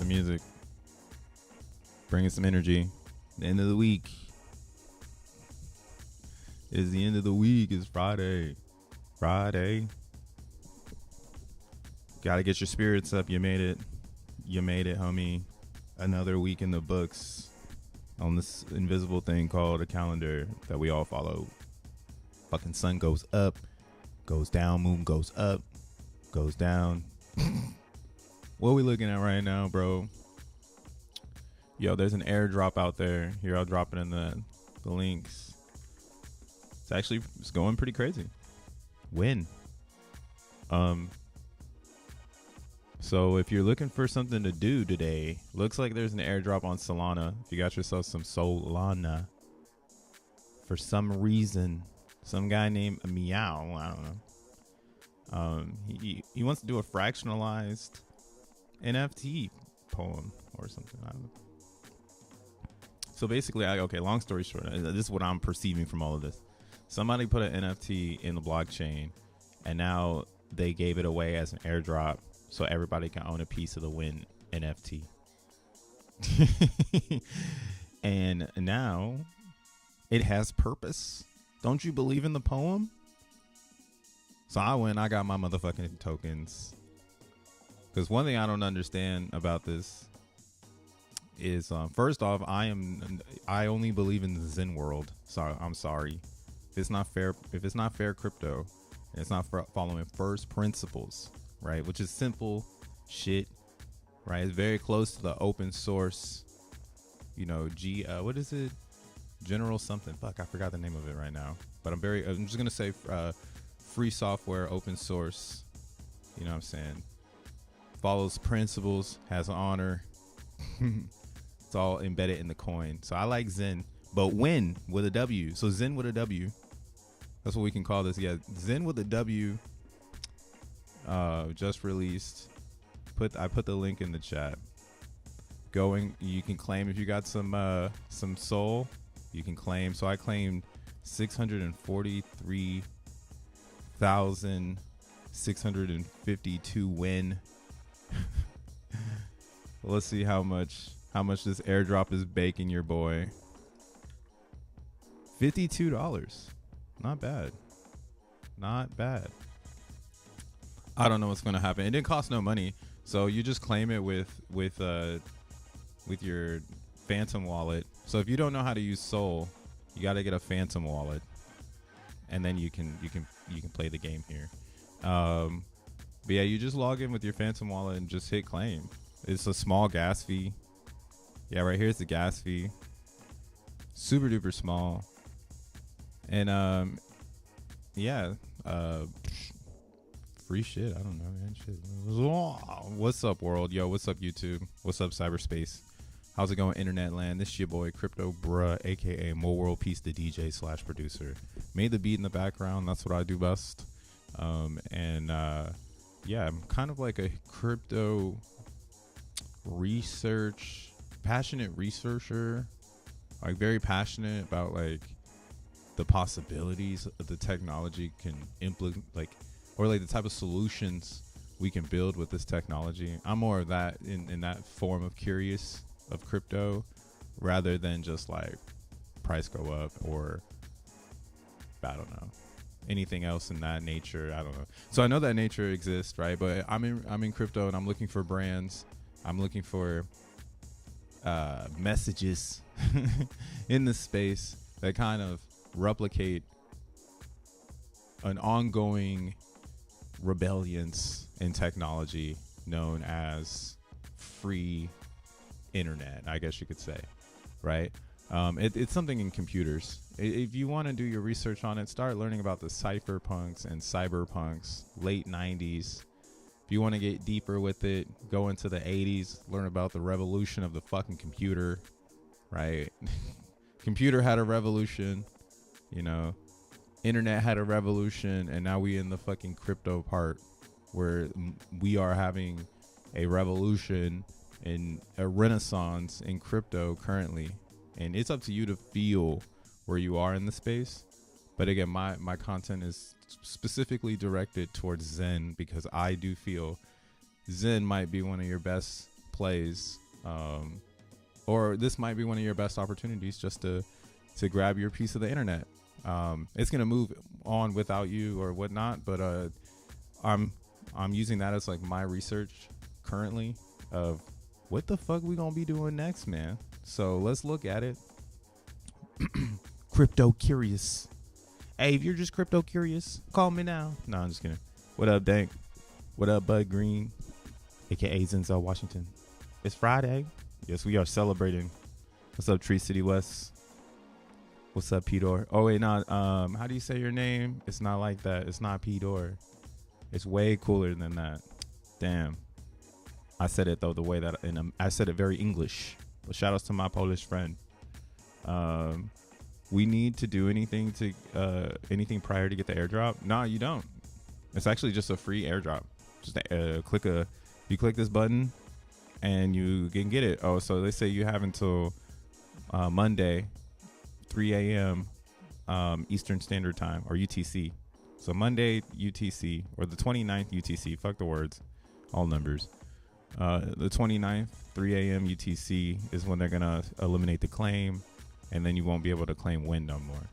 the music. Bringing some energy. The end of the week. It's the end of the week. It's Friday. Friday. Gotta get your spirits up. You made it. You made it, homie. Another week in the books on this invisible thing called a calendar that we all follow. Fucking sun goes up, goes down, moon goes up, goes down. What are we looking at right now, bro? Yo, there's an airdrop out there. Here, I'll drop it in the links. It's going pretty crazy. When? So if you're looking for something to do today, looks like there's an airdrop on Solana. If you got yourself some Solana, for some reason, some guy named Meow, I don't know. He wants to do a fractionalized NFT poem or something. I don't know. So basically, long story short, this is what I'm perceiving from all of this. Somebody put an NFT in the blockchain, and now they gave it away as an airdrop so everybody can own a piece of the win NFT. And now it has purpose. Don't you believe in the poem? So I got my motherfucking tokens. Because one thing I don't understand about this is, first off, I only believe in the Zen world. So I'm sorry. If it's not fair crypto, and it's not following first principles, right? Which is simple shit, right? It's very close to the open source, what is it? General something. Fuck, I forgot the name of it right now. But I'm just gonna say free software, open source. You know what I'm saying? Follows principles, has honor. It's all embedded in the coin. So I like Zen, but win with a W. So Zen with a W. That's what we can call this. Yeah, Zen with a W. Just released. I put the link in the chat. You can claim if you got some soul. You can claim. So I claimed 643,652 win. Let's see how much this airdrop is baking your boy. $52. Not bad. Not bad. I don't know what's going to happen. It didn't cost no money. So you just claim it with your Phantom wallet. So if you don't know how to use Sol, you got to get a Phantom wallet, and then you can play the game here. But yeah, you just log in with your Phantom wallet and just hit claim. It's a small gas fee. Yeah, right here's the gas fee. Super duper small. And yeah, free shit. I don't know, man. Shit. What's up, world? Yo, what's up, YouTube? What's up, cyberspace? How's it going, internet land? This is your boy, Crypto Bruh, aka Mo World Peace, the DJ / producer. Made the beat in the background. That's what I do best. Yeah, I'm kind of like a crypto passionate researcher. Like very passionate about like the possibilities of the technology can implement, or the type of solutions we can build with this technology. I'm more of that in that form of curious of crypto, rather than just like price go up or I don't know, anything else in that nature. I don't know. So I know that nature exists, right? But I'm in crypto and I'm looking for brands. I'm looking for messages in the space that kind of replicate an ongoing rebellions in technology known as free internet, I guess you could say, right? It's something in computers. If you want to do your research on it, start learning about the cypherpunks and cyberpunks, late 90s. If you want to get deeper with it, go into the 80s, learn about the revolution of the fucking computer, right? Computer had a revolution, internet had a revolution, and now we in the fucking crypto part where we are having a revolution and a renaissance in crypto currently. And it's up to you to feel where you are in the space. But again, my content is specifically directed towards Zen, because I do feel Zen might be one of your best plays, or this might be one of your best opportunities just to grab your piece of the internet. It's gonna move on without you or whatnot, but I'm using that as like my research currently of what the fuck we gonna be doing next, man. So let's look at it. Crypto curious. Hey, if you're just crypto curious, call me now. No, I'm just kidding. What up, Dank? What up, Bud Green, aka Zenzel Washington? It's Friday. Yes, we are celebrating. What's up, Tree City West? What's up, P.o.P? Oh wait, no. How do you say your name? It's not like that. It's not P.o.P. It's way cooler than that. Damn. I said it though the way that I said it very English. But shout outs to my Polish friend. We need to do anything prior to get the airdrop? No, you don't. It's actually just a free airdrop. Just you click this button and you can get it. Oh, so they say you have until Monday, 3 a.m. Eastern Standard Time, or UTC. So Monday UTC, or the 29th UTC. Fuck the words, all numbers. The 29th, 3 a.m. UTC is when they're gonna eliminate the claim, and then you won't be able to claim win no more.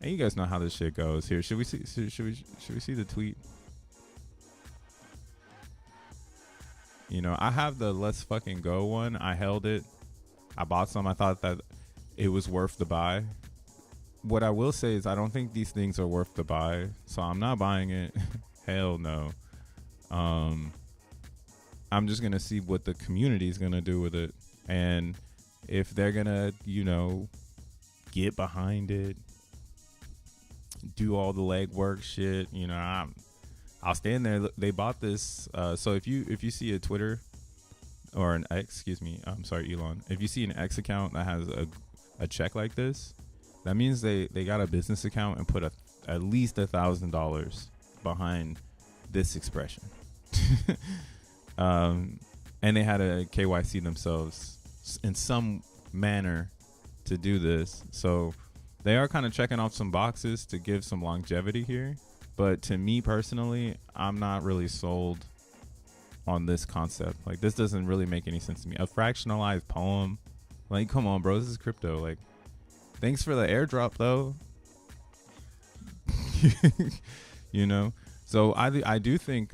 And you guys know how this shit goes. Here, should we see the tweet? You know, I have the let's fucking go one. I held it. I bought some. I thought that it was worth the buy. What I will say is I don't think these things are worth the buy, so I'm not buying it. Hell no. I'm just gonna see what the community is gonna do with it, and if they're gonna, you know, get behind it, do all the legwork shit. You know, I'll stand there. They bought this. So if you see a Twitter or an X, excuse me, I'm sorry, Elon. If you see an X account that has a check like this, that means they got a business account and put at least $1,000 behind this expression. And they had a KYC themselves in some manner to do this. So they are kind of checking off some boxes to give some longevity here. But to me personally, I'm not really sold on this concept. Like, this doesn't really make any sense to me. A fractionalized poem. Like, come on, bro. This is crypto. Like, thanks for the airdrop, though. You know? So I do think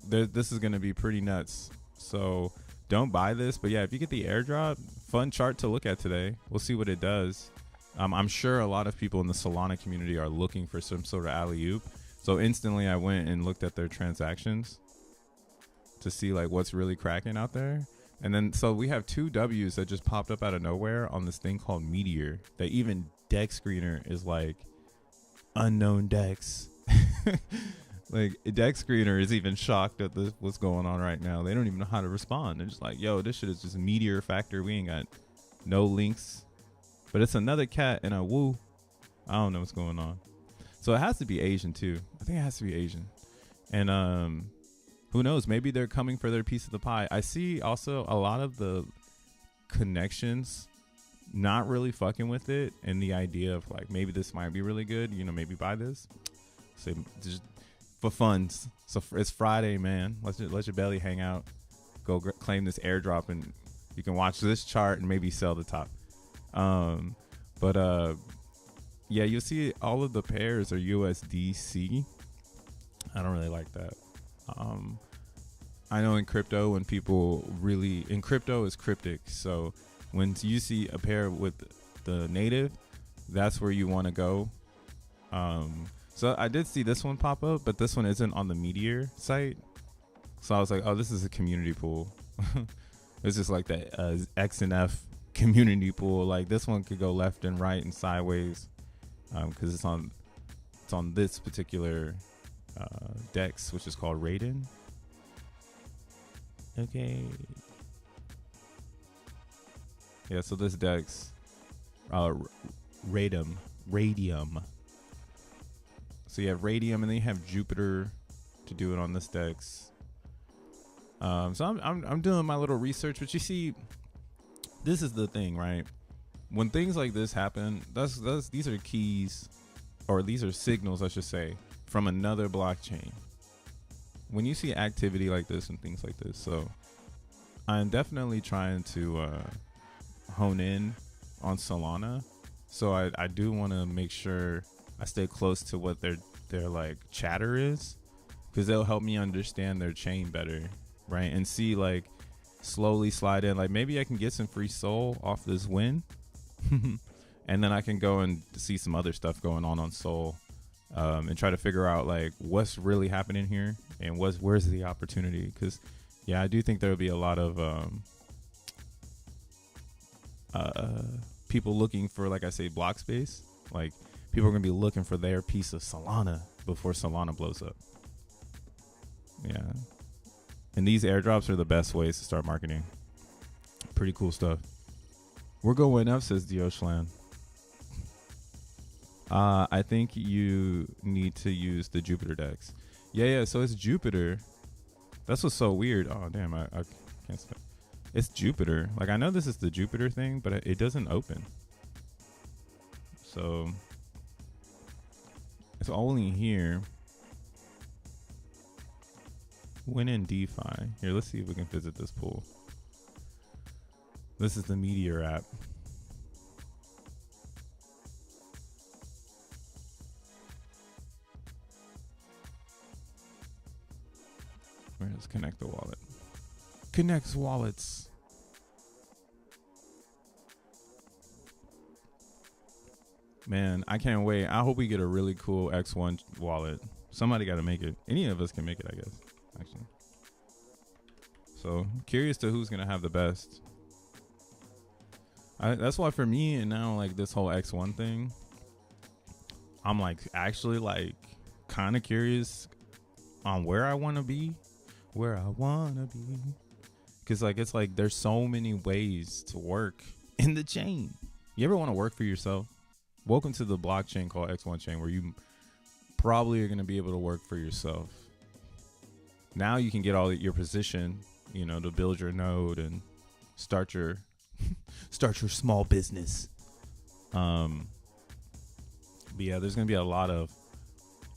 this is going to be pretty nuts. So don't buy this. But yeah, if you get the airdrop, fun chart to look at today. We'll see what it does. I'm sure a lot of people in the Solana community are looking for some sort of alley-oop. So instantly I went and looked at their transactions to see like what's really cracking out there. And then so we have two W's that just popped up out of nowhere on this thing called Meteor. That even Dex Screener is like unknown Dex. Like Dex Screener is even shocked at what's going on right now. They don't even know how to respond. They're just like, yo, this shit is just Meteor factor. We ain't got no links. But it's another cat and a woo. I don't know what's going on. So it has to be Asian too. I think it has to be Asian. And who knows? Maybe they're coming for their piece of the pie. I see also a lot of the connections not really fucking with it, and the idea of like maybe this might be really good. You know, maybe buy this. So just for funds. So it's Friday, man. Let your belly hang out. Go claim this airdrop, and you can watch this chart and maybe sell the top. Yeah, you'll see all of the pairs are USDC. I don't really like that. I know in crypto, when people really in crypto is cryptic. So when you see a pair with the native, that's where you want to go. So I did see this one pop up, but this one isn't on the Meteor site. So I was like, oh, this is a community pool. It's just like the XNF community pool. Like this one could go left and right and sideways, because it's on this particular DEX, which is called Raiden. Okay. Yeah, so this DEX, Radium. So you have Radium, and then you have Jupiter to do it on this DEX. So I'm doing my little research, but you see, this is the thing, right? When things like this happen, these are keys, or these are signals, I should say, from another blockchain. When you see activity like this and things like this, so I'm definitely trying to hone in on Solana. So I do want to make sure I stay close to what their like chatter is, because they'll help me understand their chain better, right? And see, like, slowly slide in, like maybe I can get some free soul off this win. And then I can go and see some other stuff going on Soul, and try to figure out like what's really happening here and where's the opportunity. Because yeah, I do think there will be a lot of people looking for, like I say, block space. Like people are gonna be looking for their piece of Solana before Solana blows up. Yeah, and these airdrops are the best ways to start marketing. Pretty cool stuff. We're going up, says Dioshlan. I think you need to use the Jupiter DEX. Yeah. So it's Jupiter. That's what's so weird. Oh damn, I can't stop. It's Jupiter. Like I know this is the Jupiter thing, but it doesn't open. So it's only here. When in DeFi. Here, let's see if we can visit this pool. This is the Meteor app. Where does connect the wallet? Connects wallets. Man, I can't wait. I hope we get a really cool X1 wallet. Somebody got to make it. Any of us can make it, I guess, actually. So, curious to who's going to have the best. That's why for me, and now like this whole X1 thing, I'm like actually like kind of curious on where I want to be. Because like it's like there's so many ways to work in the chain. You ever want to work for yourself? Welcome to the blockchain called X1 chain, where you probably are going to be able to work for yourself. Now you can get all your position, you know, to build your node and start your small business. But yeah, there's going to be a lot of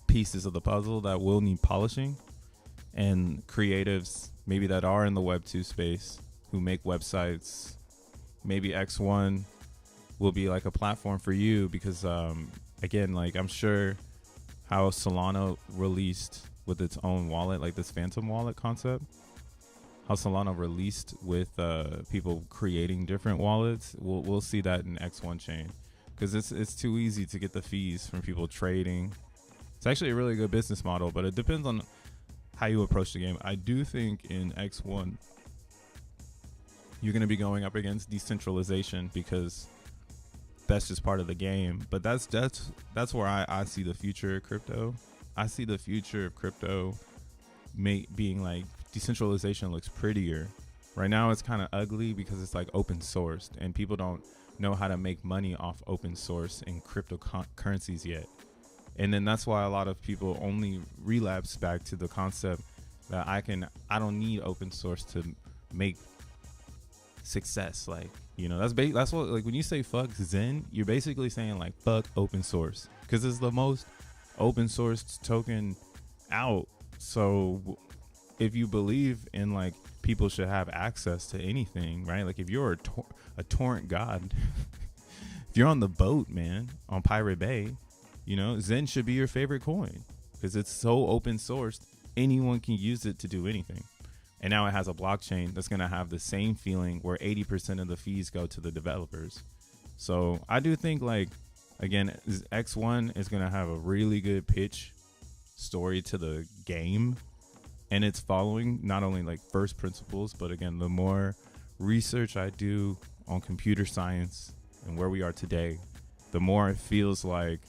pieces of the puzzle that will need polishing, and creatives maybe that are in the Web 2 space who make websites. Maybe X1 will be like a platform for you, because again, like I'm sure how Solana released with its own wallet, like this Phantom wallet concept, how Solana released with people creating different wallets. We'll see that in X1 chain, because it's too easy to get the fees from people trading. It's actually a really good business model, but it depends on how you approach the game. I do think in X1 you're going to be going up against decentralization, because that's just part of the game. But that's where I see the future of crypto. I see the future of crypto being like decentralization looks prettier. Right now it's kind of ugly because it's like open sourced, and people don't know how to make money off open source and cryptocurrencies yet. And then that's why a lot of people only relapse back to the concept that I don't need open source to make success. Like, you know, that's what, like when you say fuck Zen, you're basically saying like fuck open source, because it's the most open source token out. So if you believe in like people should have access to anything, right? Like if you're a torrent god, if you're on the boat, man, on Pirate Bay, you know, Zen should be your favorite coin, because it's so open sourced. Anyone can use it to do anything. And now it has a blockchain that's going to have the same feeling, where 80% of the fees go to the developers. So I do think, like, again, X1 is going to have a really good pitch story to the game. And it's following not only like first principles, but again, the more research I do on computer science and where we are today, the more it feels like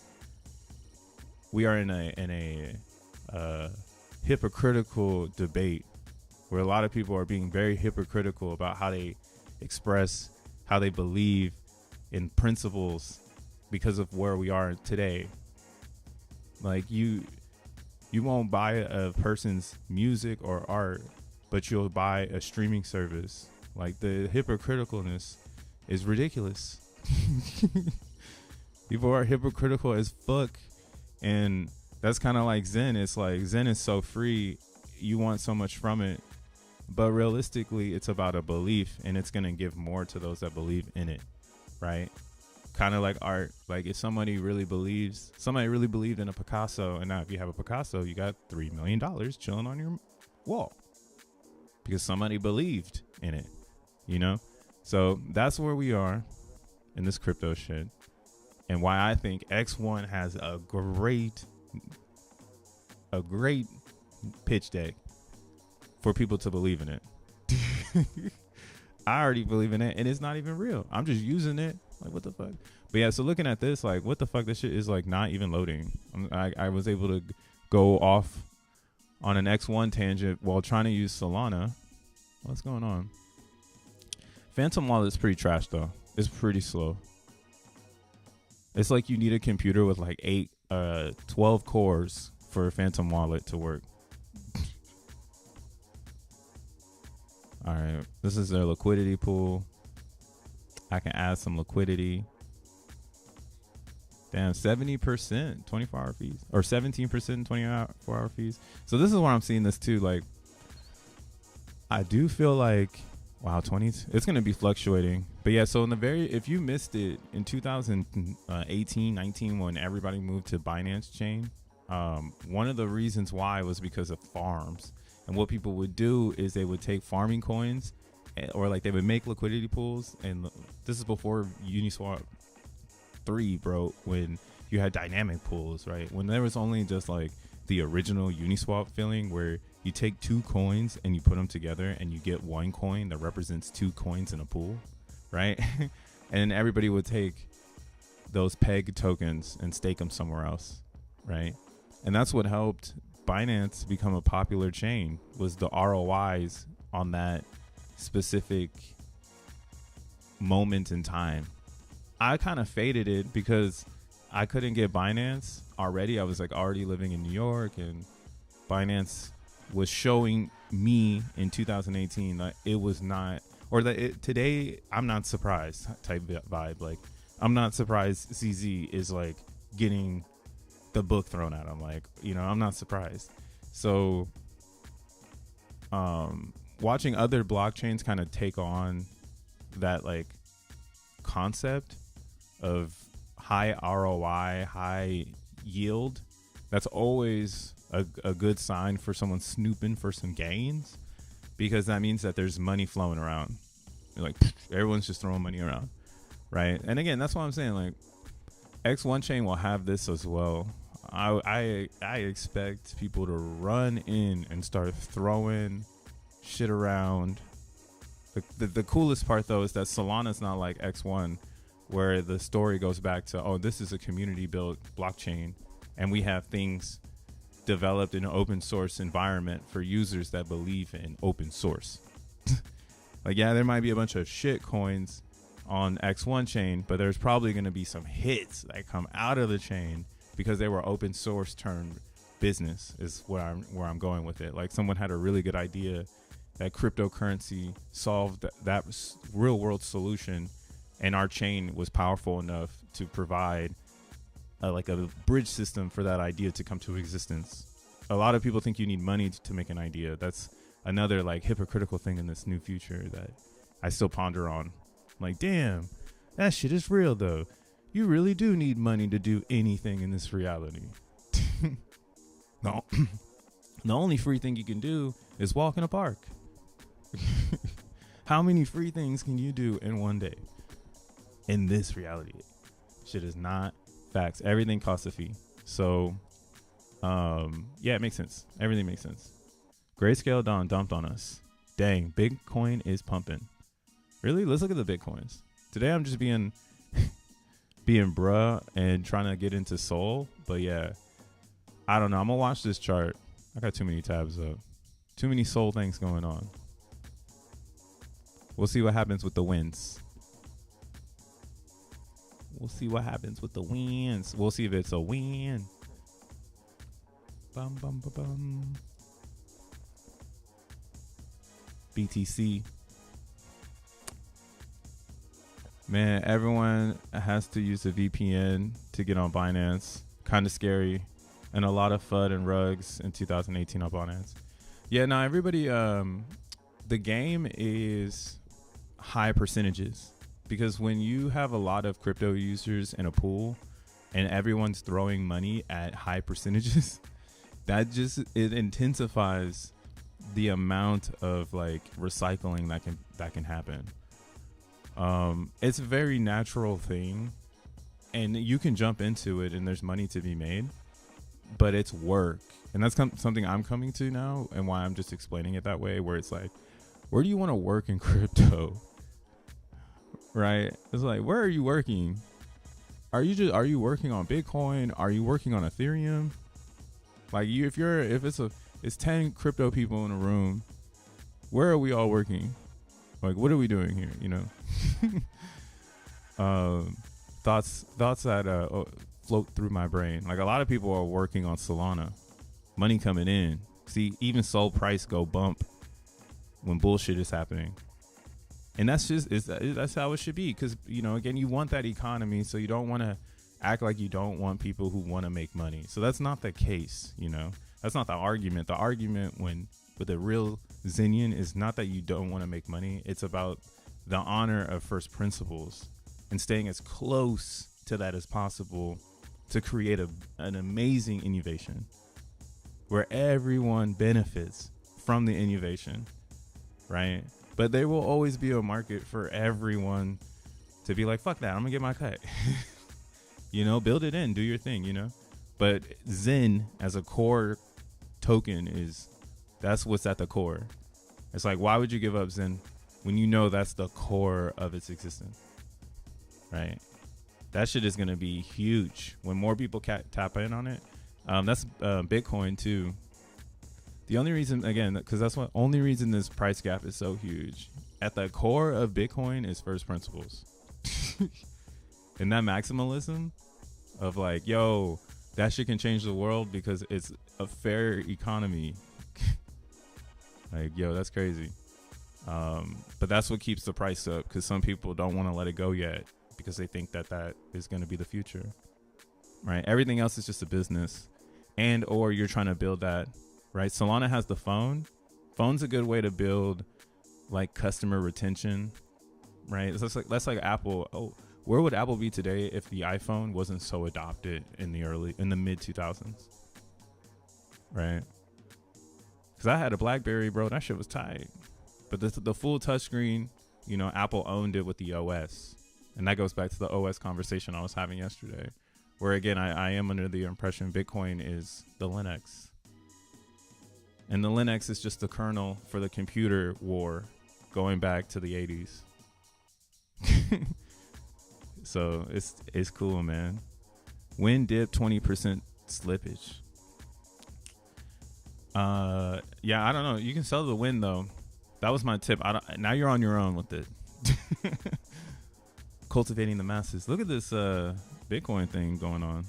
we are in a hypocritical debate, where a lot of people are being very hypocritical about how they express, how they believe in principles, because of where we are today. Like you won't buy a person's music or art, but you'll buy a streaming service. Like the hypocriticalness is ridiculous. People are hypocritical as fuck. And that's kind of like Zen. It's like Zen is so free. You want so much from it. But realistically, it's about a belief, and it's going to give more to those that believe in it, right? Kind of like art. Like if somebody really believed in a Picasso, and now if you have a Picasso, you got $3 million chilling on your wall because somebody believed in it, you know? So that's where we are in this crypto shit, and why I think X1 has a great pitch deck for people to believe in it. I already believe in it, and it's not even real. I'm just using it. Like, what the fuck? But yeah, so looking at this, like, what the fuck? This shit is like not even loading. I was able to go off on an X1 tangent while trying to use Solana. What's going on? Phantom Wallet's pretty trash though. It's pretty slow. It's like you need a computer with like 12 cores for a Phantom Wallet to work. All right, this is their liquidity pool. I can add some liquidity. Damn, 70% 24-hour fees, or 17% 24-hour fees. So this is where I'm seeing this too. Like, I do feel like, wow, 20s. It's gonna be fluctuating. But yeah, so if you missed it in 2018, 19, when everybody moved to Binance Chain, one of the reasons why was because of farms. And what people would do is they would take farming coins, or like they would make liquidity pools. And this is before Uniswap 3, bro, when you had dynamic pools, right? When there was only just like the original Uniswap feeling where you take 2 coins and you put them together and you get 1 coin that represents 2 coins in a pool, right? And everybody would take those peg tokens and stake them somewhere else, right? And that's what helped Binance become a popular chain, was the ROIs on that specific moment in time. I kind of faded it because I couldn't get Binance already. I was like already living in New York, and Binance was showing me in 2018 that it was not, or that today I'm not surprised type vibe. Like, I'm not surprised CZ is like getting the book thrown at him. Like, you know, I'm not surprised. So watching other blockchains kind of take on that like concept of high ROI, high yield, that's always a good sign for someone snooping for some gains, because that means that there's money flowing around. Like, everyone's just throwing money around, right? And again, that's what I'm saying. Like, X1 chain will have this as well. I expect people to run in and start throwing shit around. The coolest part though is that Solana's not like X1, where the story goes back to, oh, this is a community built blockchain, and we have things developed in an open source environment for users that believe in open source. Like, yeah, there might be a bunch of shit coins on X1 chain, but there's probably going to be some hits that come out of the chain because they were open source turned business, is where I'm going with it. Like, someone had a really good idea that cryptocurrency solved that real world solution, and our chain was powerful enough to provide like a bridge system for that idea to come to existence. A lot of people think you need money to make an idea. That's another like hypocritical thing in this new future that I still ponder on. Like, damn, that shit is real though. You really do need money to do anything in this reality. No, the only free thing you can do is walk in a park. How many free things can you do in one day in this reality? Shit is not facts. Everything costs a fee. So yeah, it makes sense. Everything makes sense. Grayscale Dawn dumped on us. Dang, Bitcoin is pumping. Really? Let's look at the Bitcoins. Today I'm just being bruh and trying to get into Sol. But yeah, I don't know. I'm gonna watch this chart. I got too many tabs up. Too many Sol things going on. We'll see what happens with the wins. We'll see what happens with the wins. We'll see if it's a win. Bum, bum, bum, bum. BTC. Man, everyone has to use a VPN to get on Binance. Kind of scary. And a lot of FUD and rugs in 2018 on Binance. Yeah, no, everybody the game is high percentages, because when you have a lot of crypto users in a pool and everyone's throwing money at high percentages, it intensifies the amount of like recycling that can happen. It's a very natural thing, and you can jump into it and there's money to be made, but it's work. And that's something I'm coming to now, and why I'm just explaining it that way, where it's like, where do you want to work in crypto? Right? It's like, where are you working? Are you working on Bitcoin? Are you working on Ethereum? Like, if it's 10 crypto people in a room, where are we all working? Like, what are we doing here? You know? Thoughts that float through my brain. Like, a lot of people are working on Solana, money coming in. See, even Sol price go bump when bullshit is happening. And that's how it should be. Because, you know, again, you want that economy, so you don't want to act like you don't want people who want to make money. So that's not the case, you know. That's not the argument. The argument with a real Xenian is not that you don't want to make money. It's about the honor of first principles and staying as close to that as possible to create an amazing innovation where everyone benefits from the innovation, right? But there will always be a market for everyone to be like, fuck that, I'm gonna get my cut. You know, build it in, do your thing, you know. But Zen as a core token that's what's at the core. It's like, why would you give up Zen when you know that's the core of its existence, right? That shit is gonna be huge when more people tap in on it. That's Bitcoin too. The only reason, again, because that's the only reason this price gap is so huge. At the core of Bitcoin is first principles. And that maximalism of like, yo, that shit can change the world because it's a fair economy. Like, yo, that's crazy. But that's what keeps the price up, because some people don't want to let it go yet because they think that is going to be the future, right? Everything else is just a business, and or you're trying to build that. Right, Solana has the phone. Phone's a good way to build like customer retention, right? That's like Apple. Oh, where would Apple be today if the iPhone wasn't so adopted in the mid 2000s, right? Because I had a BlackBerry, bro. That shit was tight. But the full touchscreen, you know, Apple owned it with the OS, and that goes back to the OS conversation I was having yesterday, where again I am under the impression Bitcoin is the Linux. And the Linux is just the kernel for the computer war going back to the 80s. So it's cool, man. Win dip 20% slippage. Yeah, I don't know. You can sell the win though. That was my tip. Now you're on your own with it. Cultivating the masses. Look at this Bitcoin thing going on.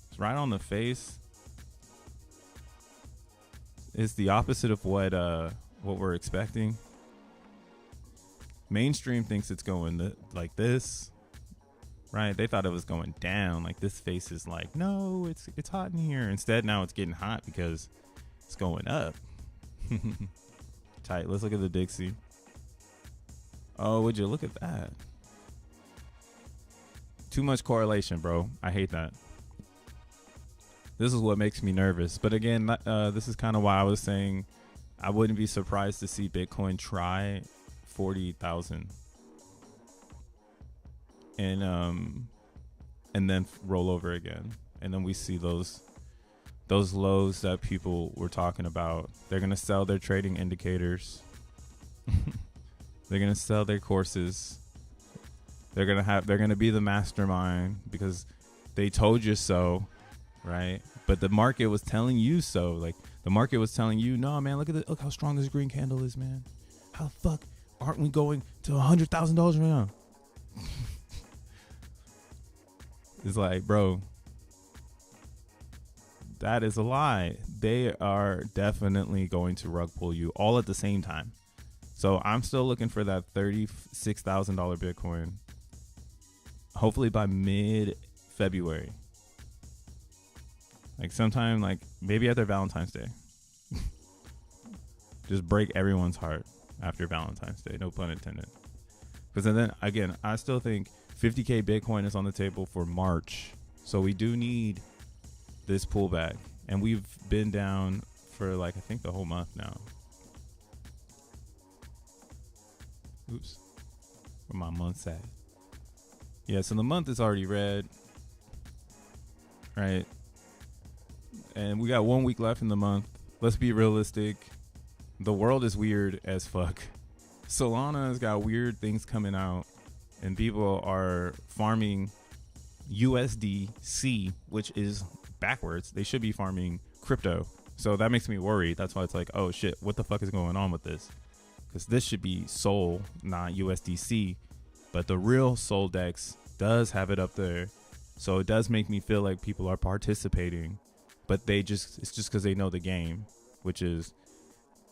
It's right on the face. It's the opposite of what we're expecting. Mainstream thinks it's going like this, right? They thought it was going down. Like, this face is like, no, it's hot in here. Instead, now it's getting hot because it's going up. Tight. Let's look at the Dixie. Oh, would you look at that? Too much correlation, bro. I hate that. This is what makes me nervous. But again, this is kind of why I was saying I wouldn't be surprised to see Bitcoin try 40,000 and then roll over again. And then we see those lows that people were talking about. They're going to sell their trading indicators. They're going to sell their courses. They're going to be the mastermind because they told you so. Right, but the market was telling you so. Like, the market was telling you, no, man, look how strong this green candle is, man. How the fuck aren't we going to $100,000 right now? It's like, bro, that is a lie. They are definitely going to rug pull you all at the same time. So I'm still looking for that $36,000 Bitcoin. Hopefully by mid-February. Like, sometime, like, maybe after Valentine's Day. Just break everyone's heart. after Valentine's Day. No pun intended. Because then again, I still think 50K Bitcoin is on the table for March. So we do need this pullback. And we've been down for like, I think the whole month now. Oops. Where my month's at. Yeah, so the month is already red. Right. And we got 1 week left in the month. Let's be realistic. The world is weird as fuck. Solana's got weird things coming out, and people are farming USDC, which is backwards. They should be farming crypto. So that makes me worried. That's why it's like, oh shit, what the fuck is going on with this? Because this should be Sol, not USDC. But the real Sol Dex does have it up there. So it does make me feel like people are participating, but it's just because they know the game, which is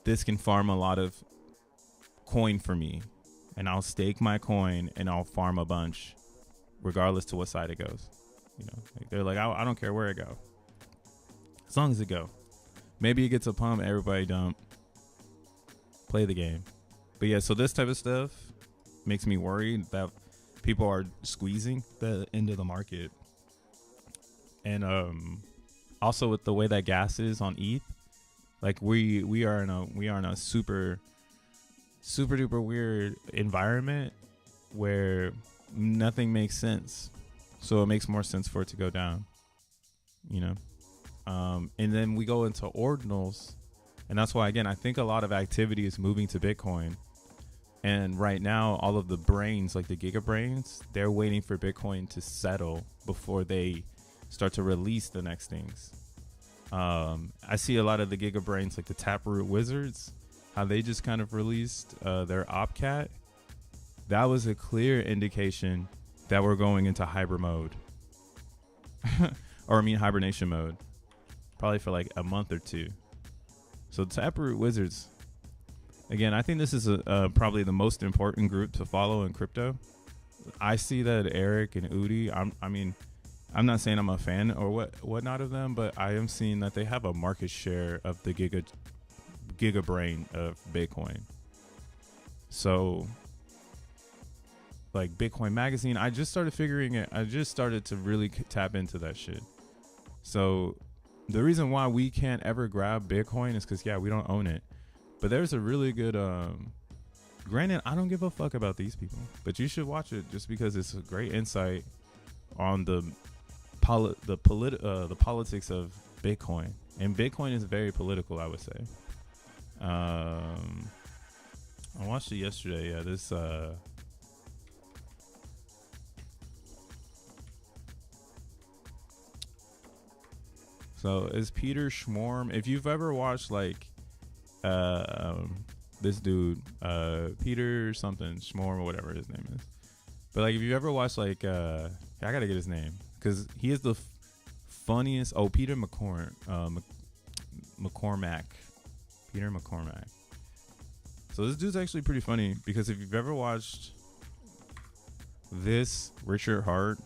this can farm a lot of coin for me, and I'll stake my coin and I'll farm a bunch regardless to what side it goes. You know, like they're like, I don't care where it go, as long as it go. Maybe it gets a pump, everybody dump, play the game. But yeah, so this type of stuff makes me worried that people are squeezing the end of the market. And also with the way that gas is on ETH, like we are in a super duper weird environment where nothing makes sense. So it makes more sense for it to go down, you know? And then we go into ordinals, and that's why, again, I think a lot of activity is moving to Bitcoin. And right now, all of the brains, like the Giga brains, they're waiting for Bitcoin to settle before they start to release the next things. I see a lot of the Giga brains, like the Taproot Wizards, how they just kind of released their OpCat. That was a clear indication that we're going into hybrid mode. Or I mean hibernation mode. Probably for like a month or two. So Taproot Wizards, again, I think this is probably the most important group to follow in crypto. I see that Eric and Udi, I'm not saying I'm a fan or whatnot of them, but I am seeing that they have a market share of the Giga brain of Bitcoin. So like Bitcoin Magazine, I just started figuring it. I just started to really tap into that shit. So the reason why we can't ever grab Bitcoin is because, yeah, we don't own it. But there's a really good, granted, I don't give a fuck about these people, but you should watch it just because it's a great insight on the politics of Bitcoin. And Bitcoin is very political, I would say. I watched it yesterday. Yeah, this, so is Peter Schmorm. If you've ever watched like this dude, Peter something Schmorm or whatever his name is, but like if you ever watched like I gotta get his name because he is the funniest. Oh, Peter McCormack. Peter McCormack. So this dude's actually pretty funny because if you've ever watched this Richard Hart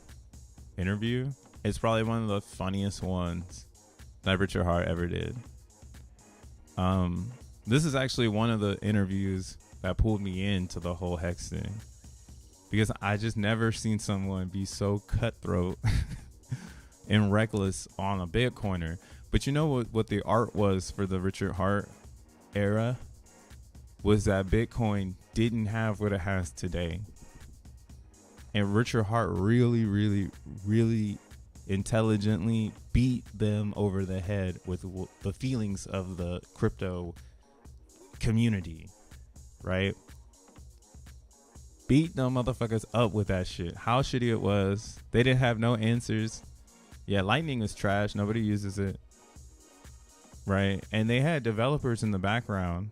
interview, it's probably one of the funniest ones that Richard Hart ever did. This is actually one of the interviews that pulled me into the whole Hex thing because I just never seen someone be so cutthroat and reckless on a Bitcoiner. But you know what the art was for the Richard Hart era was that Bitcoin didn't have what it has today. And Richard Hart really, really, really intelligently beat them over the head with the feelings of the crypto community, right? Beat them motherfuckers up with that shit. How shitty it was. They didn't have no answers. Yeah, Lightning is trash. Nobody uses it, right? And they had developers in the background,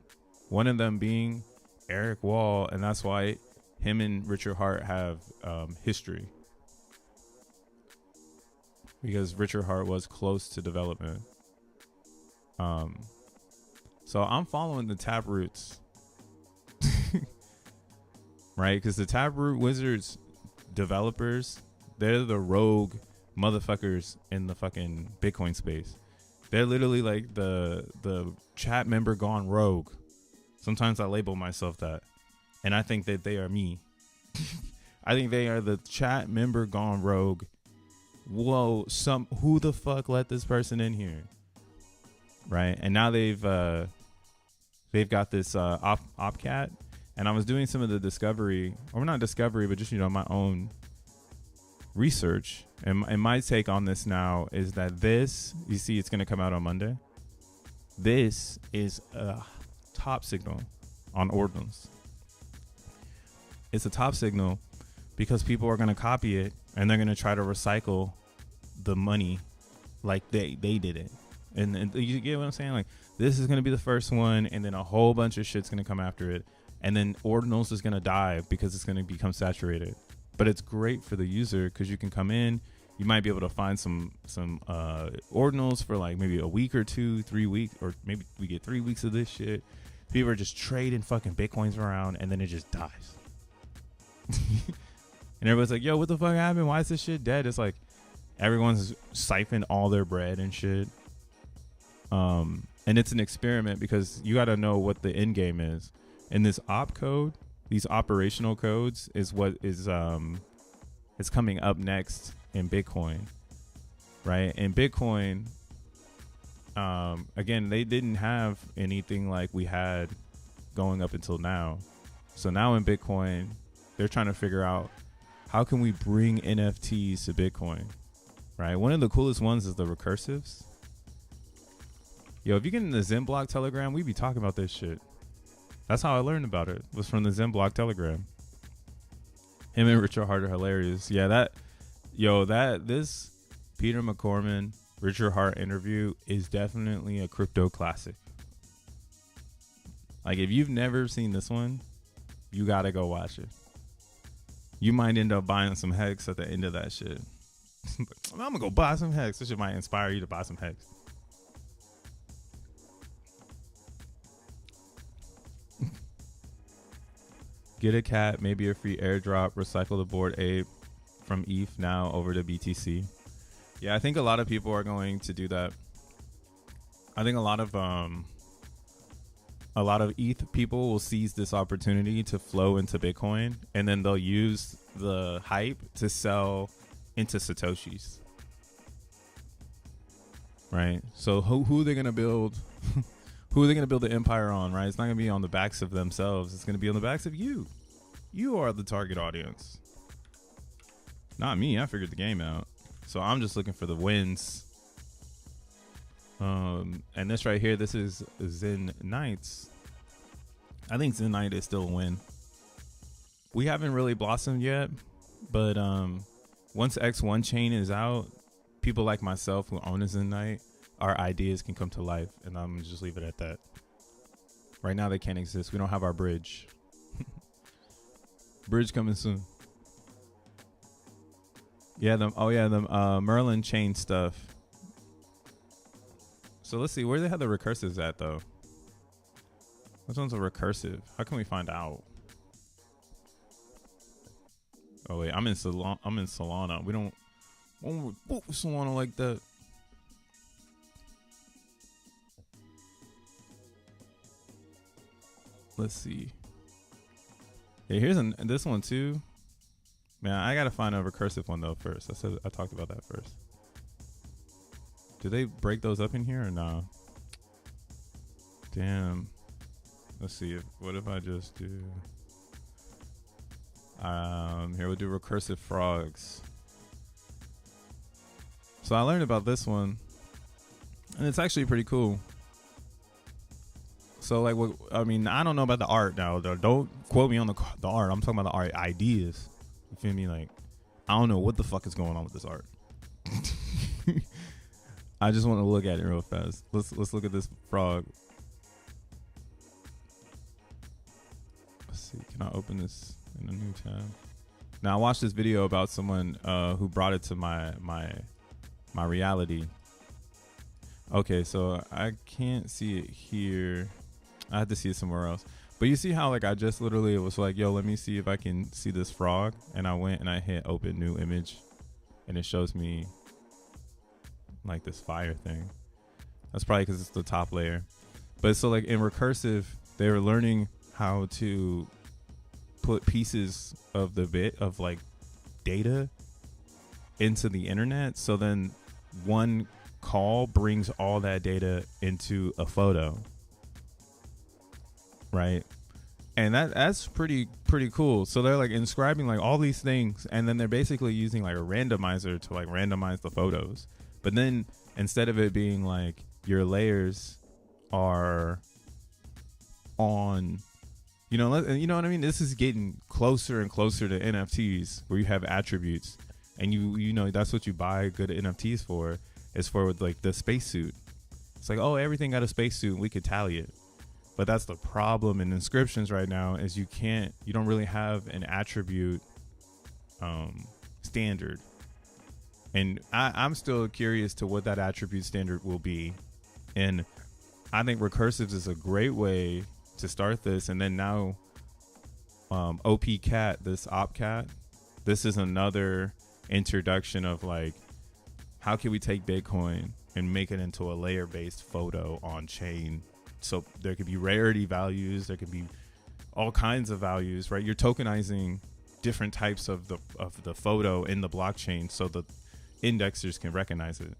one of them being Eric Wall, and that's why him and Richard Hart have history. Because Richard Hart was close to development. So I'm following the Taproots. Right? Because the Taproot Wizards developers, they're the rogue motherfuckers in the fucking Bitcoin space. They're literally like the chat member gone rogue. Sometimes I label myself that, and I think that they are me. I think they are the chat member gone rogue. Whoa, who the fuck let this person in here? Right? And now they've got this opcat, and I was doing some of the discovery, or not discovery, but just, you know, my own research. And my take on this now is that this, you see, it's going to come out on Monday. This is a top signal on ordinals. It's a top signal because people are going to copy it, and they're going to try to recycle the money like they did it. And you get what I'm saying? Like, this is going to be the first one, and then a whole bunch of shit's going to come after it. And then ordinals is going to die because it's going to become saturated. But it's great for the user because you can come in. You might be able to find some ordinals for like maybe a week or 2, 3 weeks, or maybe we get 3 weeks of this shit. People are just trading fucking Bitcoins around, and then it just dies. And everybody's like, yo, what the fuck happened? Why is this shit dead? It's like everyone's siphoned all their bread and shit. And it's an experiment because you got to know what the end game is. And this op code, these operational codes, is what is coming up next in Bitcoin, right? In Bitcoin, again, they didn't have anything like we had going up until now. So now in Bitcoin, they're trying to figure out how can we bring NFTs to Bitcoin, right? One of the coolest ones is the recursives. Yo, if you get in the XENblock Telegram, we be talking about this shit. That's how I learned about it, was from the XENblock Telegram. Him and Richard Hart are hilarious. Yeah, this Peter McCorman, Richard Hart interview is definitely a crypto classic. Like, if you've never seen this one, you gotta go watch it. You might end up buying some Hex at the end of that shit. I'm gonna go buy some Hex. This shit might inspire you to buy some Hex. Get a cat, maybe a free airdrop, recycle the board ape from ETH now over to BTC. Yeah, I think a lot of people are going to do that. I think a lot of ETH people will seize this opportunity to flow into Bitcoin, and then they'll use the hype to sell into Satoshis. Right? So who are they going to build? Who are they going to build the empire on, right? It's not going to be on the backs of themselves. It's going to be on the backs of you. You are the target audience. Not me. I figured the game out. So I'm just looking for the wins. And this right here, this is Zen Knights. I think Zen Knight is still a win. We haven't really blossomed yet, but once X1 chain is out, people like myself who own a Zen Knight, our ideas can come to life, and I'm gonna just leave it at that. Right now they can't exist. We don't have our bridge. Bridge coming soon. Yeah, the Merlin chain stuff. So let's see where they have the recursives at though. Which one's a recursive? How can we find out? Oh wait, I'm in Solana. We don't Solana like that. Let's see. Yeah, here's this one too. Man, I gotta find a recursive one though first. I talked about that first. Do they break those up in here or no? Damn. Let's see. What if I just do? Here we'll do recursive frogs. So I learned about this one, and it's actually pretty cool. So like, I mean, I don't know about the art now. Don't quote me on the art. I'm talking about the art ideas. You feel me? Like, I don't know what the fuck is going on with this art. I just want to look at it real fast. Let's look at this frog. Let's see. Can I open this in a new tab? Now I watched this video about someone who brought it to my reality. Okay, so I can't see it here. I had to see it somewhere else. But you see how like I just literally was like, yo, let me see if I can see this frog, and I went and I hit open new image, and it shows me like this fire thing. That's probably because it's the top layer. But so like in recursive, They're learning how to put pieces of like data into the internet. So then one call brings all that data into a photo, right? And that's pretty cool. So they're like inscribing like all these things, and then they're basically using like a randomizer to like randomize the photos. But then instead of it being like your layers are on, you know what I mean? This is getting closer and closer to NFTs, where you have attributes, and you know that's what you buy good NFTs for, is for like the spacesuit. It's like, oh, everything got a spacesuit, we could tally it. But that's the problem in inscriptions right now, is you don't really have an attribute standard. And I'm still curious to what that attribute standard will be. And I think recursives is a great way to start this. And then now OP-cat, this op-cat, this is another introduction of like, how can we take Bitcoin and make it into a layer-based photo on chain? So there could be rarity values, there could be all kinds of values, right? You're tokenizing different types of the photo in the blockchain, so the indexers can recognize it.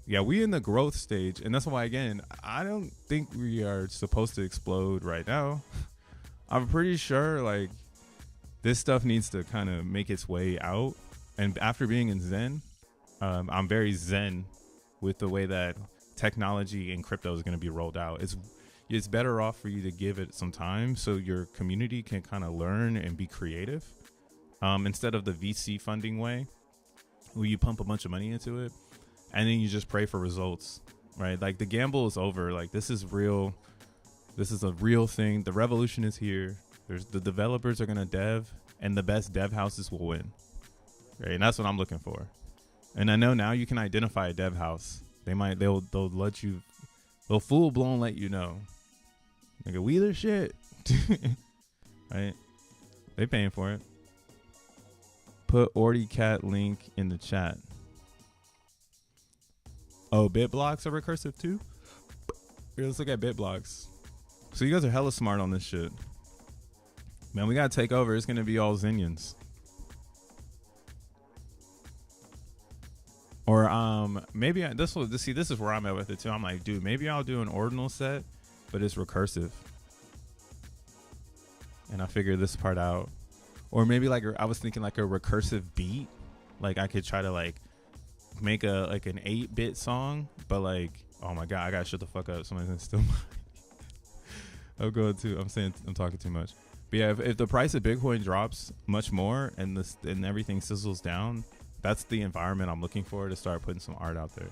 Yeah, we in the growth stage, and that's why, again, I don't think we are supposed to explode right now. I'm pretty sure like this stuff needs to kind of make its way out. And after being in Zen, I'm very Zen with the way that technology and crypto is going to be rolled out. It's better off for you to give it some time so your community can kind of learn and be creative, instead of the VC funding way, where you pump a bunch of money into it and then you just pray for results, right? Like the gamble is over. Like this is real. This is a real thing. The revolution is here. The developers are going to dev, and the best dev houses will win, right? And that's what I'm looking for. And I know now you can identify a dev house. They'll let you, they'll full blown let you know. Nigga, we the shit. Right? They paying for it. Put OP-cat link in the chat. Oh, BitBlocks are recursive too? Here, let's look at BitBlocks. So you guys are hella smart on this shit. Man, we gotta take over. It's gonna be all Xenians. Or maybe this is where I'm at with it too. I'm like, dude, maybe I'll do an ordinal set, but it's recursive. And I figured this part out. Or maybe like I was thinking like a recursive beat. Like I could try to like make an 8-bit song, but like, oh my god, I gotta shut the fuck up. Somebody's gonna steal my I'm talking too much. But yeah, if the price of Bitcoin drops much more and everything sizzles down, that's the environment I'm looking for to start putting some art out there.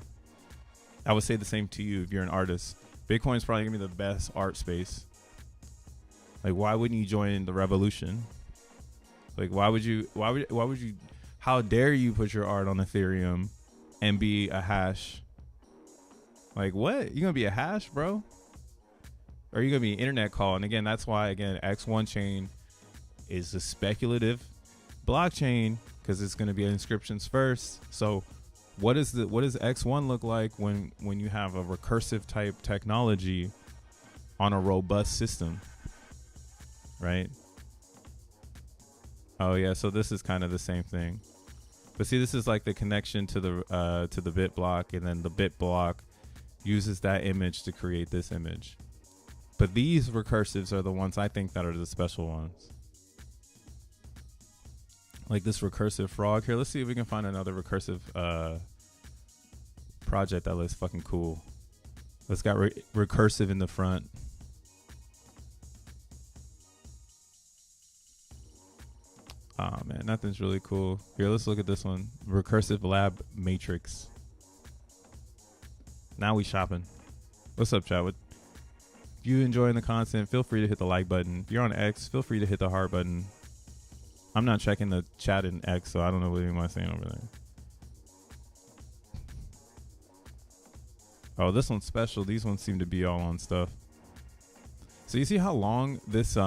I would say the same to you if you're an artist. Bitcoin's probably gonna be the best art space. Like, why wouldn't you join the revolution? Like, why would you, how dare you put your art on Ethereum and be a hash? Like, what? You gonna be a hash, bro? Or are you gonna be an internet call? And again, that's why, again, X1 chain is a speculative blockchain, because it's gonna be inscriptions first. So what does X1 look like when you have a recursive type technology on a robust system, right? Oh yeah, so this is kind of the same thing, but see, this is like the connection to the bit block, and then the bit block uses that image to create this image. But these recursives are the ones I think that are the special ones. Like this recursive frog here. Let's see if we can find another recursive project that looks fucking cool. Let's got recursive in the front. Oh man, nothing's really cool. Here, let's look at this one. Recursive lab matrix. Now we shopping. What's up, chat? If you enjoying the content, feel free to hit the like button. If you're on X, feel free to hit the heart button. I'm not checking the chat in X, so I don't know what anyone's saying over there. Oh, this one's special. These ones seem to be all on stuff. So you see how long this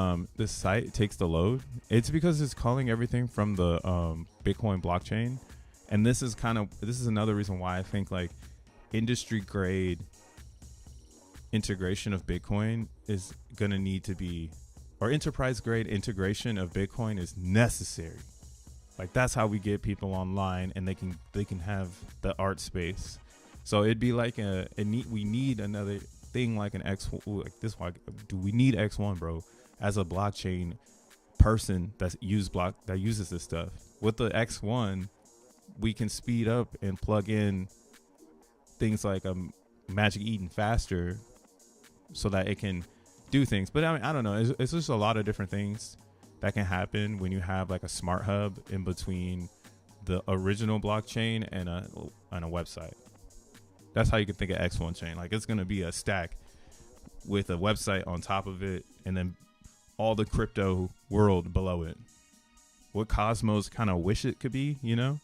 site takes to load? It's because it's calling everything from the Bitcoin blockchain, and this is another reason why I think like industry grade integration of Bitcoin is gonna need to be, or enterprise grade integration of Bitcoin is necessary. Like that's how we get people online and they can have the art space. So it'd be like we need another thing like an X, like this. Why do we need X1, bro? As a blockchain person that uses this stuff. With the X1, we can speed up and plug in things like Magic Eden faster, so that it can do things. But I mean, I don't know. It's just a lot of different things that can happen when you have like a smart hub in between the original blockchain and a website. That's how you can think of X1 chain. Like it's gonna be a stack with a website on top of it, and then all the crypto world below it. What Cosmos kind of wish it could be, you know?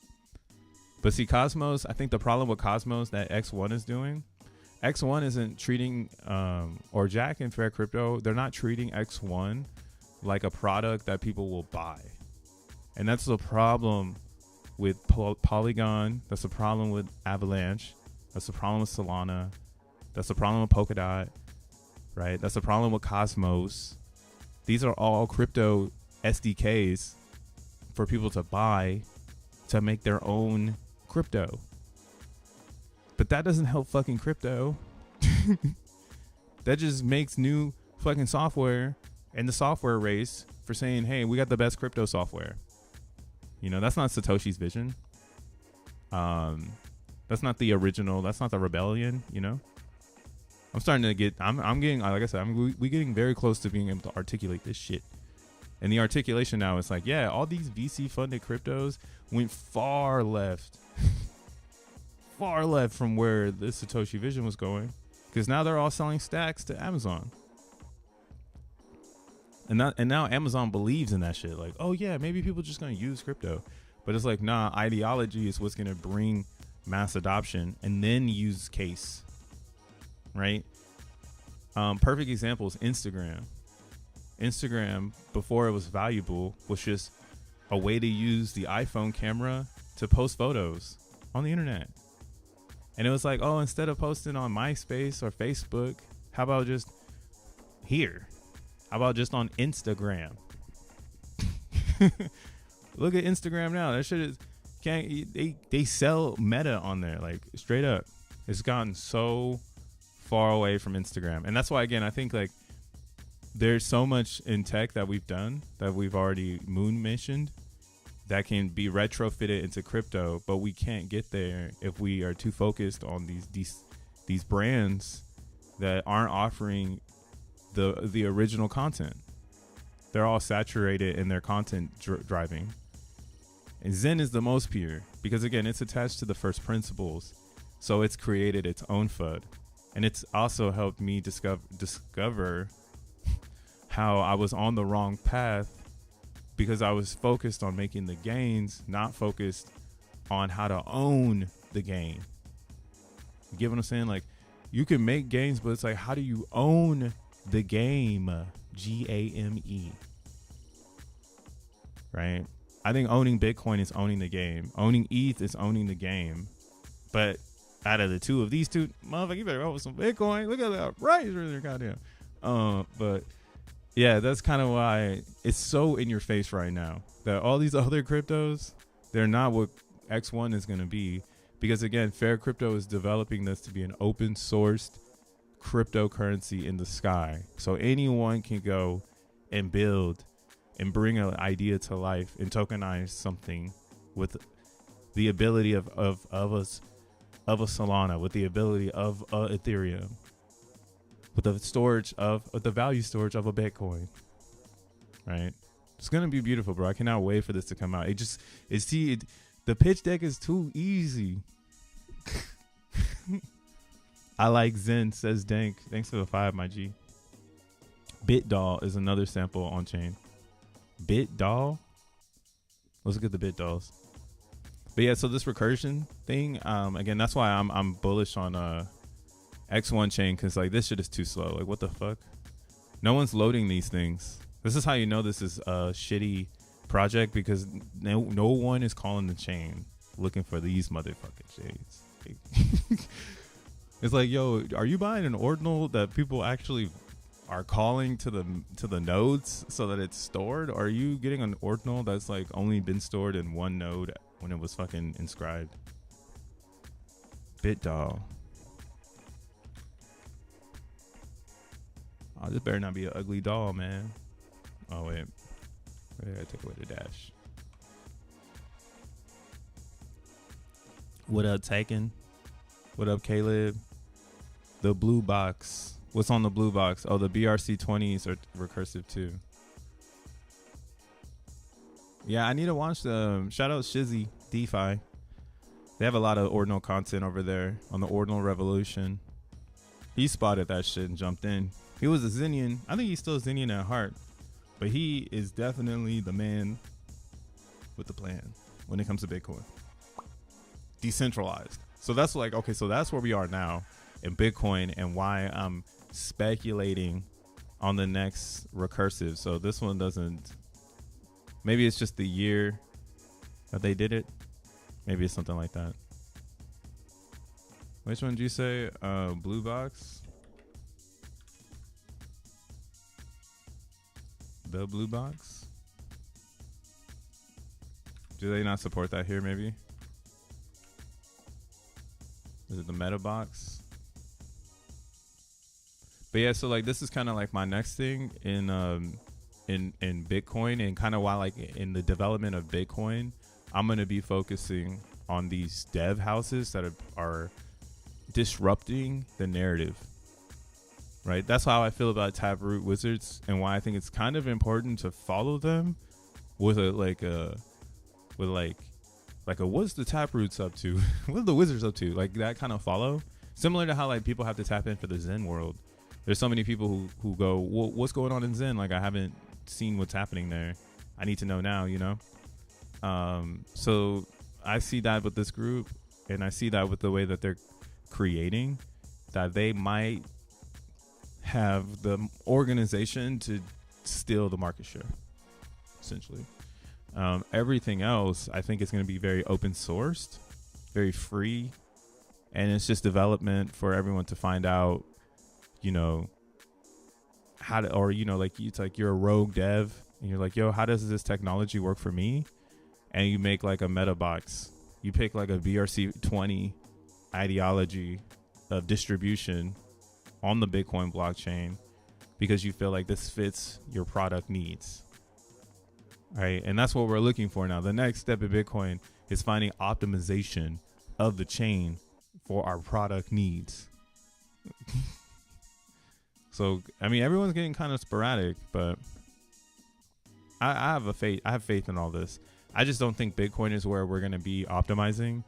But see, Cosmos, I think the problem with Cosmos that X1 is doing, X1 isn't treating, or Jack and Fair Crypto, they're not treating X1 like a product that people will buy. And that's the problem with Polygon. That's the problem with Avalanche. That's the problem with Solana. That's the problem with Polkadot, right? That's the problem with Cosmos. These are all crypto SDKs for people to buy to make their own crypto. But that doesn't help fucking crypto. That just makes new fucking software in the software race for saying, hey, we got the best crypto software. You know, that's not Satoshi's vision. That's not the original. That's not the rebellion, you know? I'm starting to get, I'm getting, like I said, we're getting very close to being able to articulate this shit. And the articulation now is like, yeah, all these VC funded cryptos went far left. Far left from where the Satoshi vision was going. Because now they're all selling stacks to Amazon. And now Amazon believes in that shit. Like, oh yeah, maybe people are just going to use crypto. But it's like, nah, ideology is what's going to bring mass adoption and then use case. Right? Perfect example is Instagram. Instagram, before it was valuable, was just a way to use the iPhone camera to post photos on the internet. And it was like, oh, instead of posting on MySpace or Facebook, how about just here? How about just on Instagram? Look at Instagram now. That shit is, they sell Meta on there, like straight up. It's gotten so far away from Instagram. And that's why, again, I think like there's so much in tech that we've done, that we've already moon missioned, that can be retrofitted into crypto, but we can't get there if we are too focused on these brands that aren't offering the original content. They're all saturated in their content driving. And Zen is the most pure because, again, it's attached to the first principles. So it's created its own FUD. And it's also helped me discover how I was on the wrong path because I was focused on making the gains, not focused on how to own the game. You get what I'm saying? Like, you can make gains, but it's like, how do you own the game? GAME. Right? I think owning Bitcoin is owning the game. Owning ETH is owning the game. But out of the two of these two, motherfucker, you better own some Bitcoin. Look at that price right there, goddamn. But yeah, that's kind of why it's so in your face right now that all these other cryptos, they're not what X1 is going to be. Because again, Fair Crypto is developing this to be an open sourced cryptocurrency in the sky. So anyone can go and build and bring an idea to life and tokenize something with the ability of a Solana, with the ability of Ethereum, with the storage of the value storage of a Bitcoin. Right? It's gonna be beautiful, bro. I cannot wait for this to come out. The pitch deck is too easy. I like Zen, says Dank. Thanks for the 5, my G. BitDoll is another sample on chain. BitDoll? Let's look at the BitDolls. But yeah, so this recursion thing, again, that's why I'm bullish on X1 chain, because like this shit is too slow. Like, what the fuck? No one's loading these things. This is how you know this is a shitty project, because no one is calling the chain looking for these motherfucking shades. It's like, yo, are you buying an ordinal that people actually are calling to the nodes so that it's stored? Or are you getting an ordinal that's like only been stored in one node when it was fucking inscribed? BitDoll. Oh, this better not be an ugly doll, man. Oh wait, I gotta take away the dash. What up, Taken? What up, Caleb? The blue box. What's on the blue box? Oh, the BRC20s are recursive too. Yeah, I need to watch the shout out Shizzy DeFi. They have a lot of ordinal content over there on the Ordinal Revolution. He spotted that shit and jumped in. He was a Xenian. I think he's still a Xenian at heart, but he is definitely the man with the plan when it comes to Bitcoin. Decentralized. So that's like, okay, so that's where we are now in Bitcoin and why I'm speculating on the next recursive. So this one doesn't, maybe it's just the year that they did it. Maybe it's something like that. Which one did you say? Blue box? The blue box? Do they not support that here maybe? Is it the meta box? But yeah, so like this is kind of like my next thing in Bitcoin, and kind of why like in the development of Bitcoin, I'm going to be focusing on these dev houses that are disrupting the narrative, right? That's how I feel about Taproot Wizards, and why I think it's kind of important to follow them with what's the Taproots up to? What are the Wizards up to? Like that kind of follow. Similar to how like people have to tap in for the Zen world. There's so many people who go, well, what's going on in Zen? Like I haven't seen what's happening there. I need to know now, you know? So I see that with this group, and I see that with the way that they're creating, that they might have the organization to steal the market share, essentially. Everything else, I think, is going to be very open sourced, very free, and it's just development for everyone to find out, you know, how to, or, you know, like it's like you're a rogue dev and you're like, yo, how does this technology work for me? And you make like a meta box. You pick like a BRC20 ideology of distribution on the Bitcoin blockchain because you feel like this fits your product needs. Right. And that's what we're looking for now. The next step in Bitcoin is finding optimization of the chain for our product needs. So, I mean, everyone's getting kind of sporadic, but I have faith in all this. I just don't think Bitcoin is where we're going to be optimizing,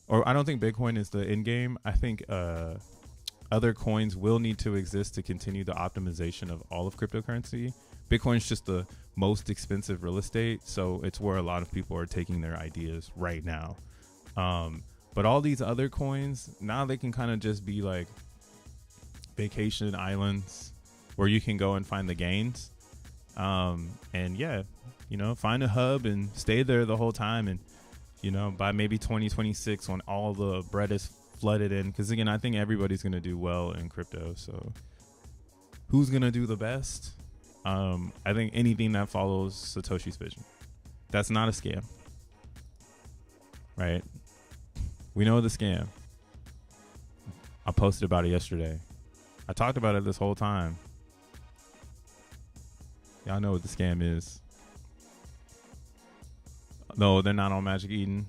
or I don't think Bitcoin is the end game. I think other coins will need to exist to continue the optimization of all of cryptocurrency. Bitcoin is just the most expensive real estate, so it's where a lot of people are taking their ideas right now. But all these other coins, now they can kind of just be like vacation islands where you can go and find the gains. And yeah, you know, find a hub and stay there the whole time. And, you know, by maybe 2026 when all the bread is flooded in, because again, I think everybody's going to do well in crypto. So who's going to do the best? I think anything that follows Satoshi's vision. That's not a scam, right? We know the scam. I posted about it yesterday. I talked about it this whole time. Y'all know what the scam is. No, they're not on Magic Eden.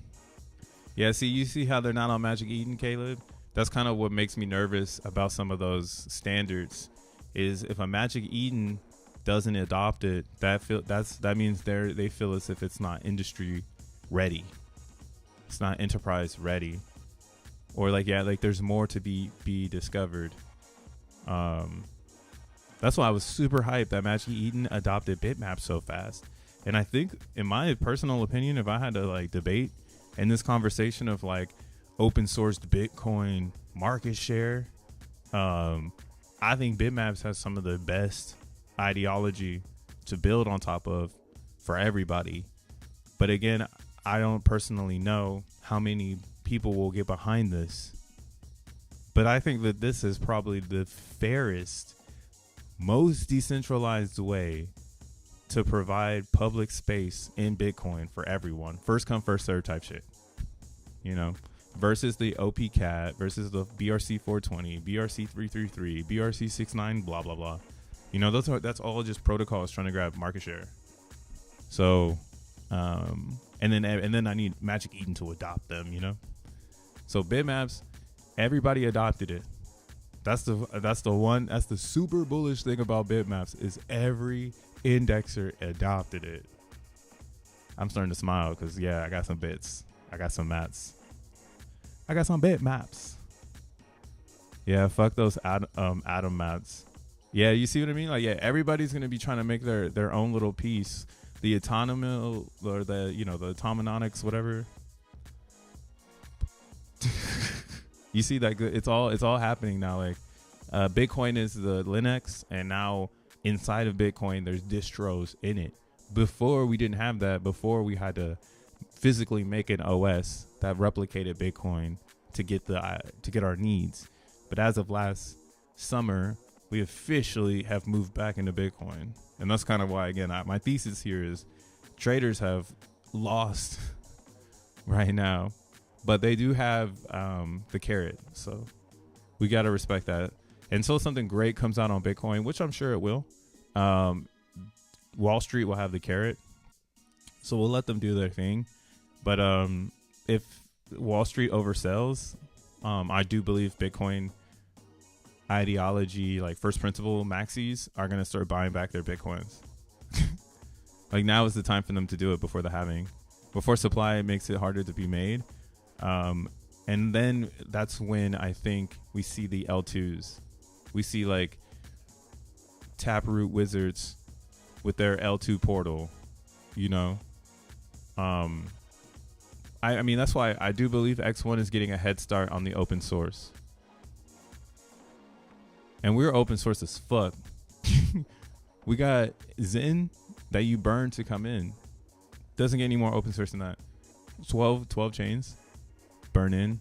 Yeah, see, you see how they're not on Magic Eden, Caleb? That's kind of what makes me nervous about some of those standards, is if a Magic Eden doesn't adopt it, that means they feel as if it's not industry ready. It's not enterprise ready. Or like, yeah, like there's more to be discovered. That's why I was super hyped that Magic Eden adopted bitmap so fast. And I think, in my personal opinion, if I had to like debate in this conversation of like open sourced Bitcoin market share, I think bitmaps has some of the best ideology to build on top of for everybody. But again, I don't personally know how many people will get behind this But I think that this is probably the fairest, most decentralized way to provide public space in Bitcoin for everyone. First come, first serve type shit. You know, versus the OP cat, versus the BRC 420, BRC 333, BRC 69, blah blah blah. You know, that's all just protocols trying to grab market share. So, and then I need Magic Eden to adopt them. You know, so bitmaps, everybody adopted it. That's the super bullish thing about bitmaps is every indexer adopted it. I'm starting to smile because I got some bits. I got some mats. I got some bitmaps. Yeah, fuck those atom maps. Yeah, you see what I mean? Like, yeah, everybody's gonna be trying to make their own little piece. The autonomous or the autonomonics, whatever. You see that? It's all happening now. Like, Bitcoin is the Linux, and now inside of Bitcoin, there's distros in it. Before we didn't have that. Before we had to physically make an OS that replicated Bitcoin to get our needs. But as of last summer, we officially have moved back into Bitcoin, and that's kind of why, again, my thesis here is traders have lost right now, but they do have the carrot, so we got to respect that. Until something great comes out on Bitcoin, which I'm sure it will, Wall Street will have the carrot, so we'll let them do their thing. But if Wall Street oversells, I do believe Bitcoin ideology, like first principle maxis, are going to start buying back their Bitcoins. Like, now is the time for them to do it before supply makes it harder to be made. And then that's when I think we see the L2s. We see like Taproot Wizards with their L2 portal, you know. I mean, that's why I do believe X1 is getting a head start on the open source. And we're open source as fuck. We got Zen that you burn to come in. Doesn't get any more open source than that. 12 chains. Burn in.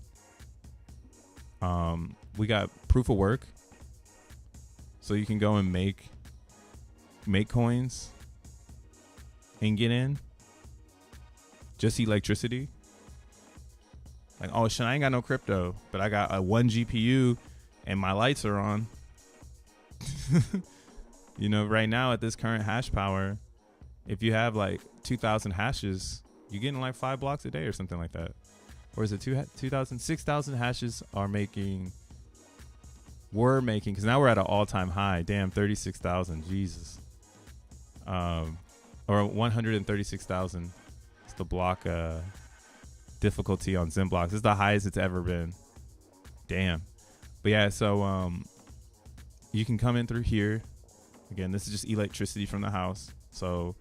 We got proof of work. So you can go and make coins and get in. Just electricity. Like, oh shit, I ain't got no crypto, but I got a 1 GPU and my lights are on. You know, right now at this current hash power, if you have like 2,000 hashes, you're getting like 5 blocks a day or something like that. Or is it 2,000? 6,000 hashes we're making, because now we're at an all-time high. Damn, 36,000. Jesus. Or 136,000. It's the block difficulty on XENblocks. It's the highest it's ever been. Damn. But yeah, so you can come in through here. Again, this is just electricity from the house, so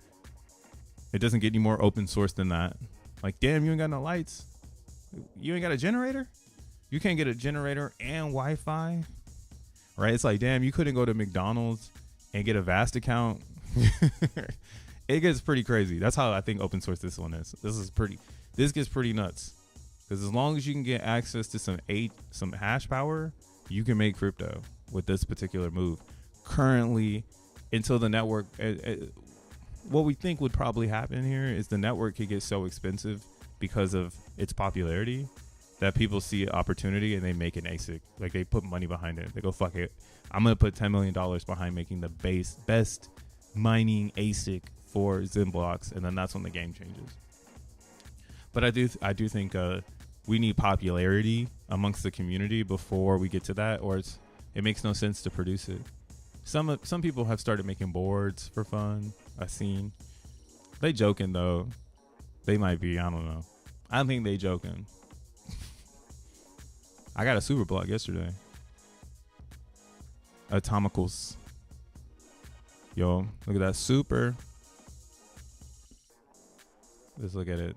it doesn't get any more open source than that. Like, damn, you ain't got no lights. You ain't got a generator? You can't get a generator and Wi-Fi? Right? It's like, damn, you couldn't go to McDonald's and get a Vast account. It gets pretty crazy. That's how I think open source this one is. This gets pretty nuts. Because as long as you can get access to some hash power, you can make crypto with this particular move. Currently, until the network, what we think would probably happen here is the network could get so expensive because of its popularity that people see opportunity and they make an ASIC. Like, they put money behind it. They go, fuck it, I'm gonna put $10 million behind making the best mining ASIC for XENblocks, and then that's when the game changes. But I do think we need popularity amongst the community before we get to that, or it makes no sense to produce it. Some people have started making boards for fun. I've seen. They joking though. They might be. I don't know. I don't think they joking. I got a super block yesterday. Atomicals. Yo, look at that super. Let's look at it.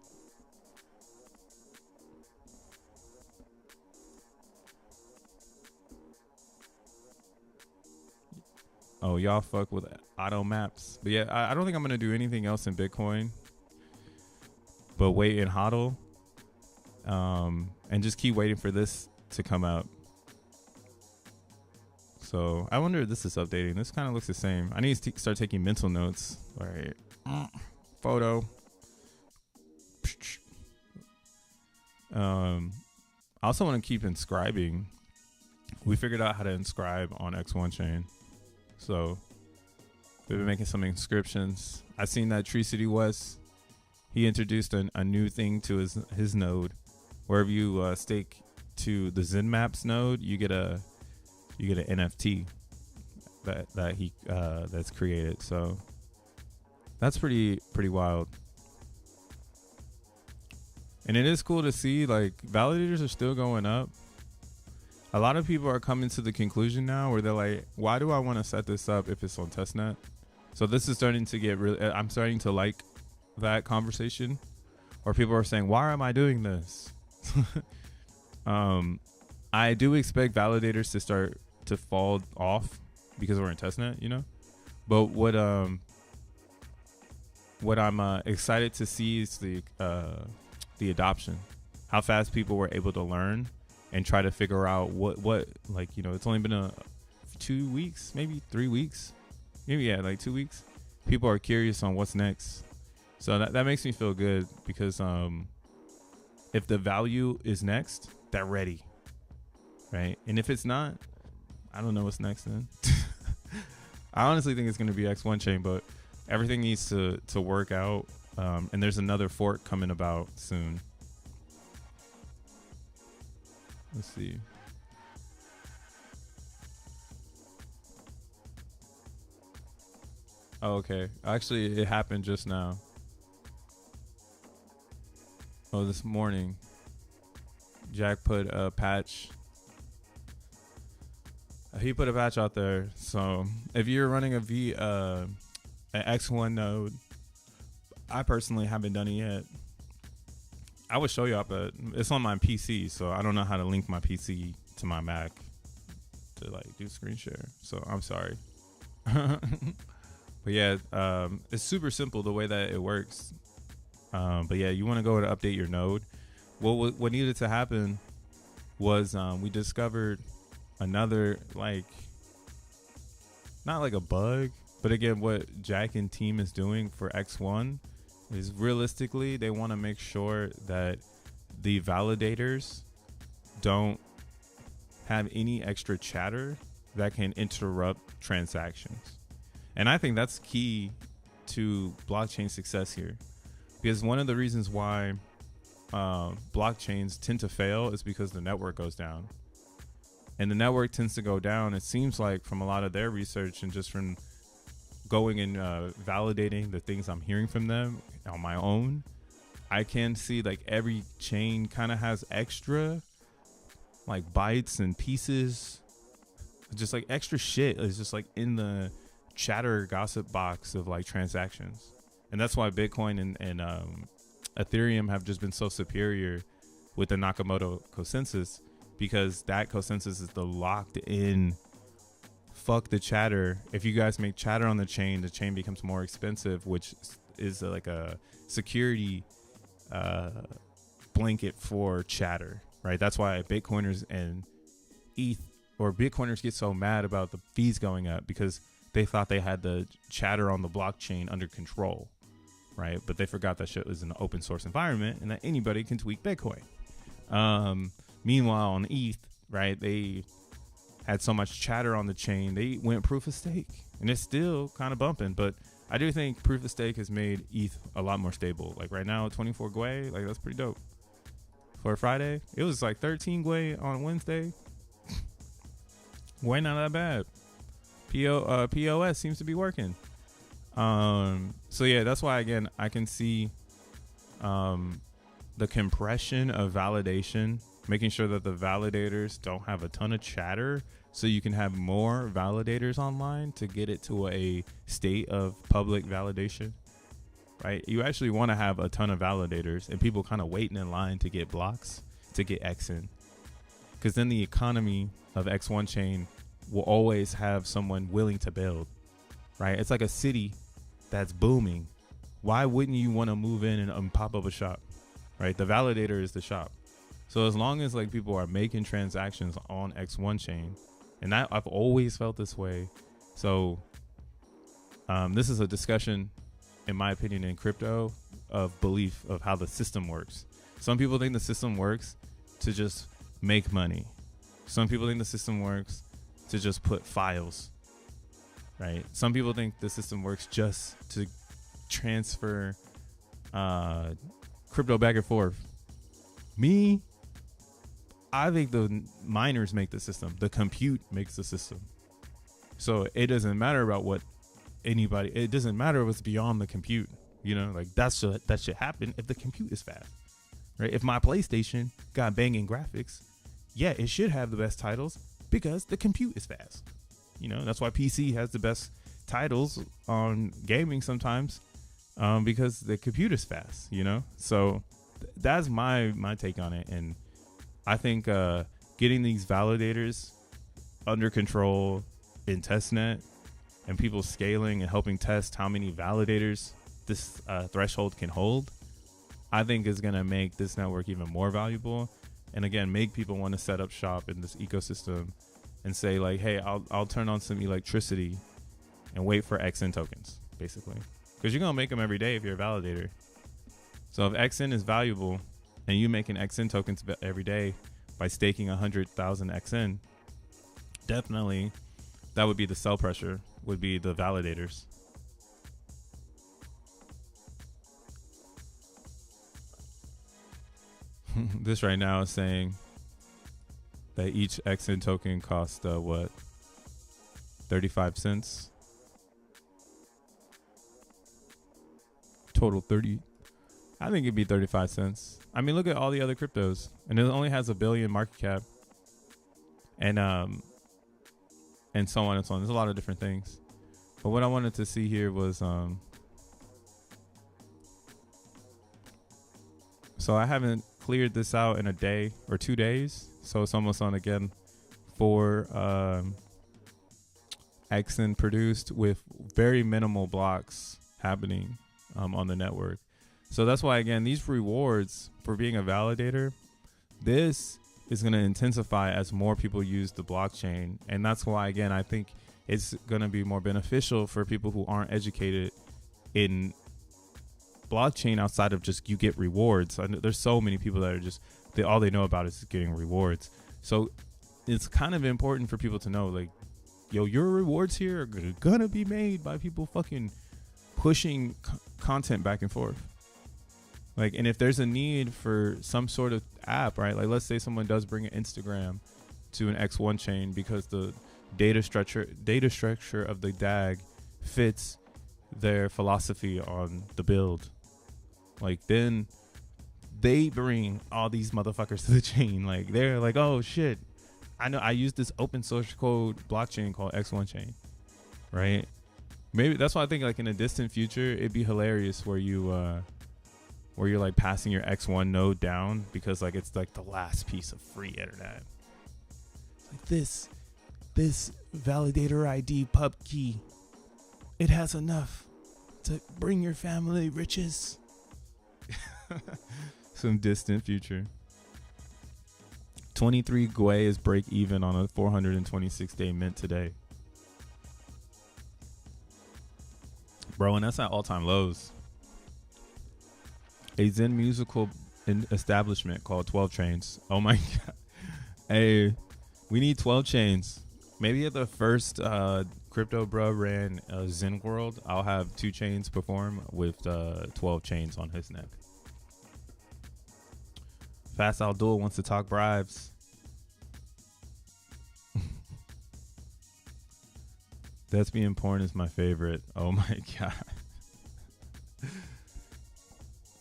Oh, y'all fuck with auto maps. But yeah, I don't think I'm going to do anything else in Bitcoin. But wait and hodl. And just keep waiting for this to come out. So I wonder if this is updating. This kind of looks the same. I need to start taking mental notes. All right. Photo. I also want to keep inscribing. We figured out how to inscribe on X1 chain. So we've been making some inscriptions. I've seen that Tree City West, he introduced a new thing to his node. Wherever you stake to the ZenMaps node, you get an NFT that he that's created. So that's pretty wild. And it is cool to see, like, validators are still going up. A lot of people are coming to the conclusion now where they're like, why do I want to set this up if it's on testnet? So this is starting to get really, I'm starting to like that conversation, or people are saying, why am I doing this? I do expect validators to start to fall off because we're in testnet, you know. But what I'm excited to see is the adoption, how fast people were able to learn and try to figure out what like, you know, it's only been 2 weeks, maybe 3 weeks, maybe, yeah, like 2 weeks. People are curious on what's next, so that makes me feel good, because if the value is next, they're ready, right? And if it's not, I don't know what's next then. I honestly think it's going to be X1 chain, but everything needs to work out. And there's another fork coming about soon. Let's see. Oh, okay. Actually, it happened just now. Oh, this morning. Jack put a patch. He put a patch out there. So if you're running an X1 node, I personally haven't done it yet. I would show y'all, but it's on my PC, so I don't know how to link my PC to my Mac to like do screen share. So I'm sorry. But yeah, it's super simple the way that it works. But yeah, you want to go to update your node. What needed to happen was we discovered another, like, not like a bug, but again, what Jack and team is doing for X1 is realistically they want to make sure that the validators don't have any extra chatter that can interrupt transactions. And I think that's key to blockchain success here, because one of the reasons why blockchains tend to fail is because the network goes down. And the network tends to go down, it seems like, from a lot of their research and just from going and validating the things I'm hearing from them on my own, I can see like every chain kind of has extra like bytes and pieces, just like extra shit is just like in the chatter gossip box of like transactions. And that's why Bitcoin and Ethereum have just been so superior with the Nakamoto consensus, because that consensus is the locked in fuck the chatter. If you guys make chatter on the chain becomes more expensive, which is like a security blanket for chatter, right? That's why Bitcoiners and ETH or Bitcoiners get so mad about the fees going up, because they thought they had the chatter on the blockchain under control, right? But they forgot that shit was an open source environment and that anybody can tweak Bitcoin. Meanwhile, on ETH, right, they had so much chatter on the chain, they went proof of stake, and it's still kind of bumping. But I do think proof of stake has made ETH a lot more stable. Like right now, 24 Gwei, like that's pretty dope. For Friday, it was like 13 Gwei on Wednesday. Gwei not that bad. POS seems to be working. So yeah, that's why again I can see the compression of validation, making sure that the validators don't have a ton of chatter, so you can have more validators online to get it to a state of public validation, right? You actually want to have a ton of validators and people kind of waiting in line to get blocks to get XN, because then the economy of X1 chain will always have someone willing to build, right? It's like a city that's booming. Why wouldn't you want to move in and pop up a shop, right? The validator is the shop. So as long as like people are making transactions on X1 chain, And I've always felt this way. So this is a discussion, in my opinion, in crypto of belief of how the system works. Some people think the system works to just make money. Some people think the system works to just put files, right? Some people think the system works just to transfer crypto back and forth. Me, I think the miners make the system. The compute makes the system. So it doesn't matter about what anybody, it doesn't matter what's beyond the compute. You know, like that should happen if the compute is fast, right? If my PlayStation got banging graphics, yeah, it should have the best titles because the compute is fast. You know, that's why PC has the best titles on gaming sometimes, because the compute is fast, you know? So that's my take on it. And I think getting these validators under control in testnet and people scaling and helping test how many validators this threshold can hold, I think is going to make this network even more valuable. And again, make people want to set up shop in this ecosystem and say like, hey, I'll turn on some electricity and wait for XN tokens, basically. Because you're going to make them every day if you're a validator. So if XN is valuable and you making XN tokens every day by staking 100,000 XN, definitely that would be the sell pressure, would be the validators. This right now is saying that each XN token costs what, 35 cents total. 30, I think it'd be 35 cents. I mean, look at all the other cryptos, and it only has 1 billion market cap, and so on and so on. There's a lot of different things, but what I wanted to see here was so I haven't cleared this out in a day or 2 days, so it's almost on again for XN produced with very minimal blocks happening on the network. So that's why, again, these rewards for being a validator, this is going to intensify as more people use the blockchain. And that's why, again, I think it's going to be more beneficial for people who aren't educated in blockchain outside of just you get rewards. I know there's so many people that are just, all they know about is getting rewards. So it's kind of important for people to know, like, yo, your rewards here are gonna be made by people fucking pushing content back and forth. Like, and if there's a need for some sort of app, right? Like, let's say someone does bring an Instagram to an X1 chain because the data structure of the DAG fits their philosophy on the build. Like, then they bring all these motherfuckers to the chain. Like, they're like, oh shit, I know I use this open source code blockchain called X1 chain, right? Maybe that's why I think, like, in a distant future, it'd be hilarious where you're like passing your X1 node down because, like, it's like the last piece of free internet. Like, this validator ID pub key, it has enough to bring your family riches. Some distant future. 23 Gwei is break even on a 426-day mint today. Bro, and that's at all-time lows. A Zen musical establishment called 12 Chains. Oh my god. Hey, we need 12 chains. Maybe at the first Crypto Bro ran Zen World, I'll have 2 chains perform with 12 chains on his neck. Fast Abdul wants to talk bribes. Thespian porn is my favorite. Oh my god.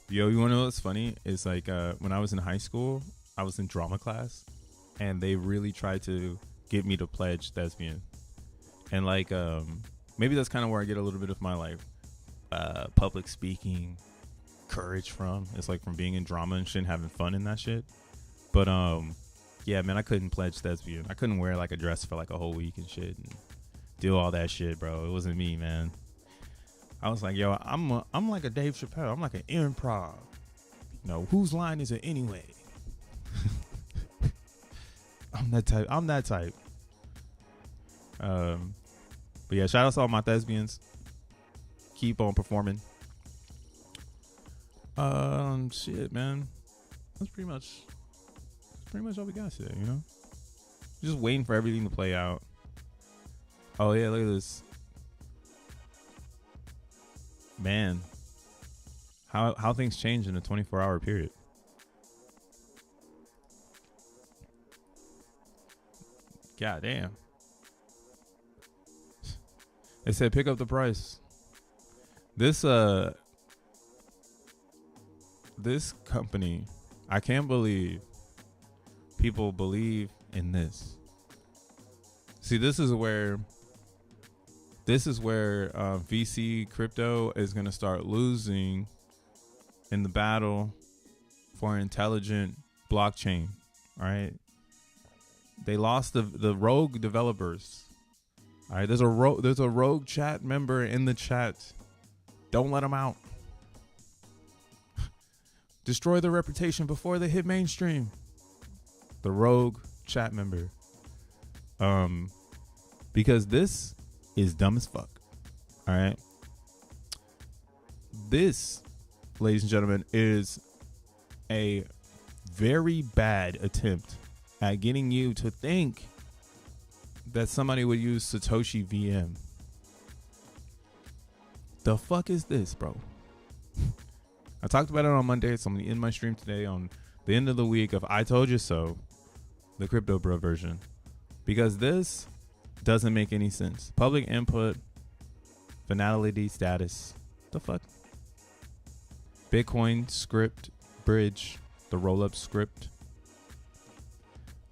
Yo, you wanna know what's funny? It's like when I was in high school, I was in drama class, and they really tried to get me to pledge thespian. And like maybe that's kind of where I get a little bit of my like public speaking courage from. It's like from being in drama and shit and having fun in that shit. But yeah, man, I couldn't pledge thespian. I couldn't wear like a dress for like a whole week and shit and do all that shit, bro. It wasn't me, man. I was like, yo, I'm like a Dave Chappelle. I'm like an improv. You know, whose line is it anyway? I'm that type. But yeah, shout out to all my thespians. Keep on performing. Shit, man. That's pretty much all we got today, you know? Just waiting for everything to play out. Oh yeah, look at this. Man. How things change in a 24-hour period. God damn. They said pick up the price. This company, I can't believe people believe in this. See, this is where VC crypto is going to start losing in the battle for intelligent blockchain. All right. They lost the rogue developers. All right. There's a rogue chat member in the chat. Don't let them out. Destroy their reputation before they hit mainstream. The rogue chat member. Because this is dumb as fuck. All right. This, ladies and gentlemen, is a very bad attempt at getting you to think that somebody would use Satoshi VM. The fuck is this, bro? I talked about it on Monday. So I'm going to end my stream today on the end of the week of I Told You So, the Crypto Bro version. Because this doesn't make any sense. Public input, finality status. The fuck? Bitcoin script bridge, the roll-up script.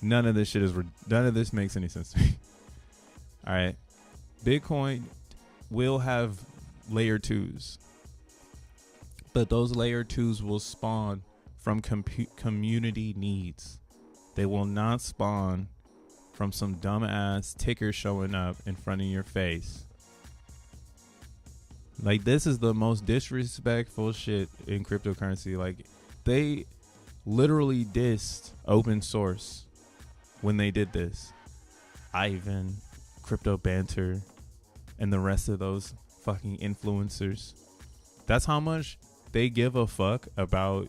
None of this makes any sense to me. All right. Bitcoin will have layer 2s. But those layer 2s will spawn from community needs. They will not spawn from some dumbass ticker showing up in front of your face. Like, this is the most disrespectful shit in cryptocurrency. Like, they literally dissed open source when they did this. Ivan, Crypto Banter, and the rest of those fucking influencers. That's how much they give a fuck about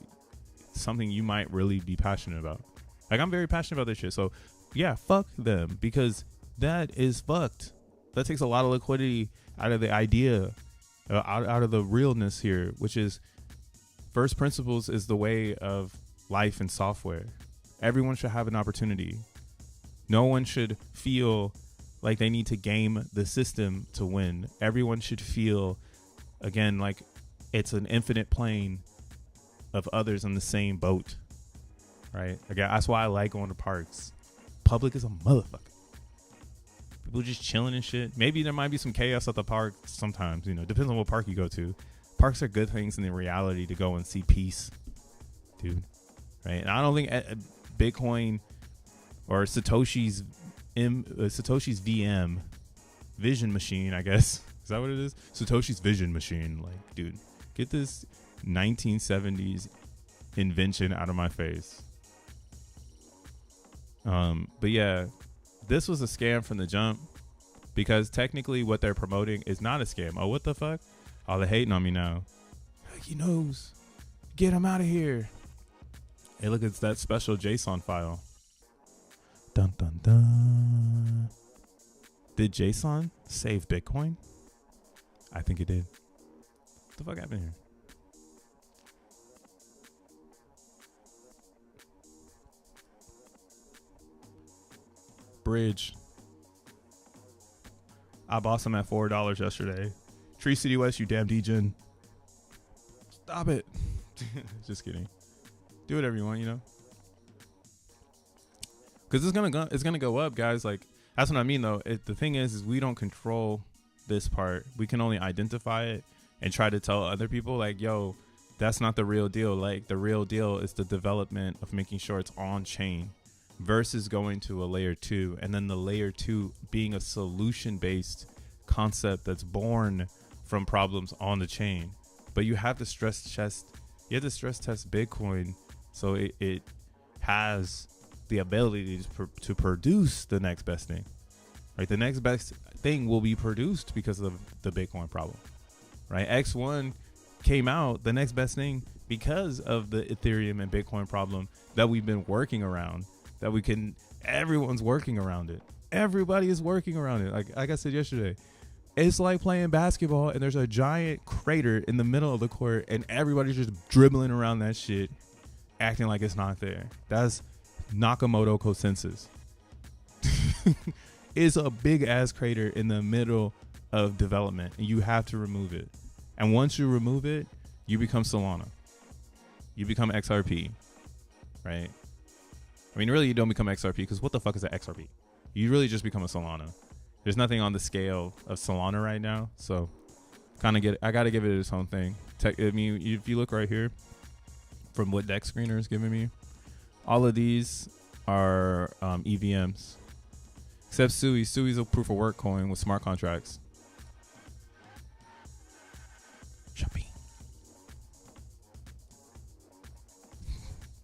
something you might really be passionate about. Like, I'm very passionate about this shit. So, yeah, fuck them, because that is fucked. That takes a lot of liquidity out of the idea, out of the realness here, which is first principles is the way of life and software. Everyone should have an opportunity. No one should feel like they need to game the system to win. Everyone should feel, again, like it's an infinite plane of others in the same boat, right? Again, that's why I like going to parks. Public is a motherfucker. People just chilling and shit. Maybe there might be some chaos at the park sometimes, you know, depends on what park you go to. Parks are good things in the reality to go and see peace, dude, right? And I don't think Bitcoin or Satoshi's VM vision machine, I guess. Is that what it is? Satoshi's vision machine. Like, dude, get this 1970s invention out of my face. But yeah, this was a scam from the jump, because technically what they're promoting is not a scam. Oh, what the fuck? Oh, they're hating on me now. Like, he knows. Get him out of here. Hey, look, it's that special JSON file. Dun dun dun. Did JSON save Bitcoin? I think it did. What the fuck happened here? Bridge. I bought some at $4 yesterday. Tree City West, you damn degen. Stop it. Just kidding. Do whatever you want, you know. Because it's gonna go up, guys. Like, that's what I mean, though. The thing is we don't control this part. We can only identify it and try to tell other people, like, yo, that's not the real deal. Like, the real deal is the development of making sure it's on chain versus going to a layer 2, and then the layer 2 being a solution-based concept that's born from problems on the chain. But you have to stress test Bitcoin so it has the ability to produce the next best thing, right? The next best thing will be produced because of the Bitcoin problem, right? X1 came out, the next best thing, because of the Ethereum and Bitcoin problem that we've been working around, that we can, everyone's working around it. Everybody is working around it. Like I said yesterday, it's like playing basketball and there's a giant crater in the middle of the court and everybody's just dribbling around that shit, acting like it's not there. That's Nakamoto consensus. It's a big ass crater in the middle of development and you have to remove it. And once you remove it, you become Solana. You become XRP, right? I mean, really, you don't become XRP because what the fuck is an XRP? You really just become a Solana. There's nothing on the scale of Solana right now, so I gotta give it its own thing. I mean, if you look right here, from what Deck Screener is giving me, all of these are EVMs, except Sui. Sui's a proof of work coin with smart contracts. Shopping.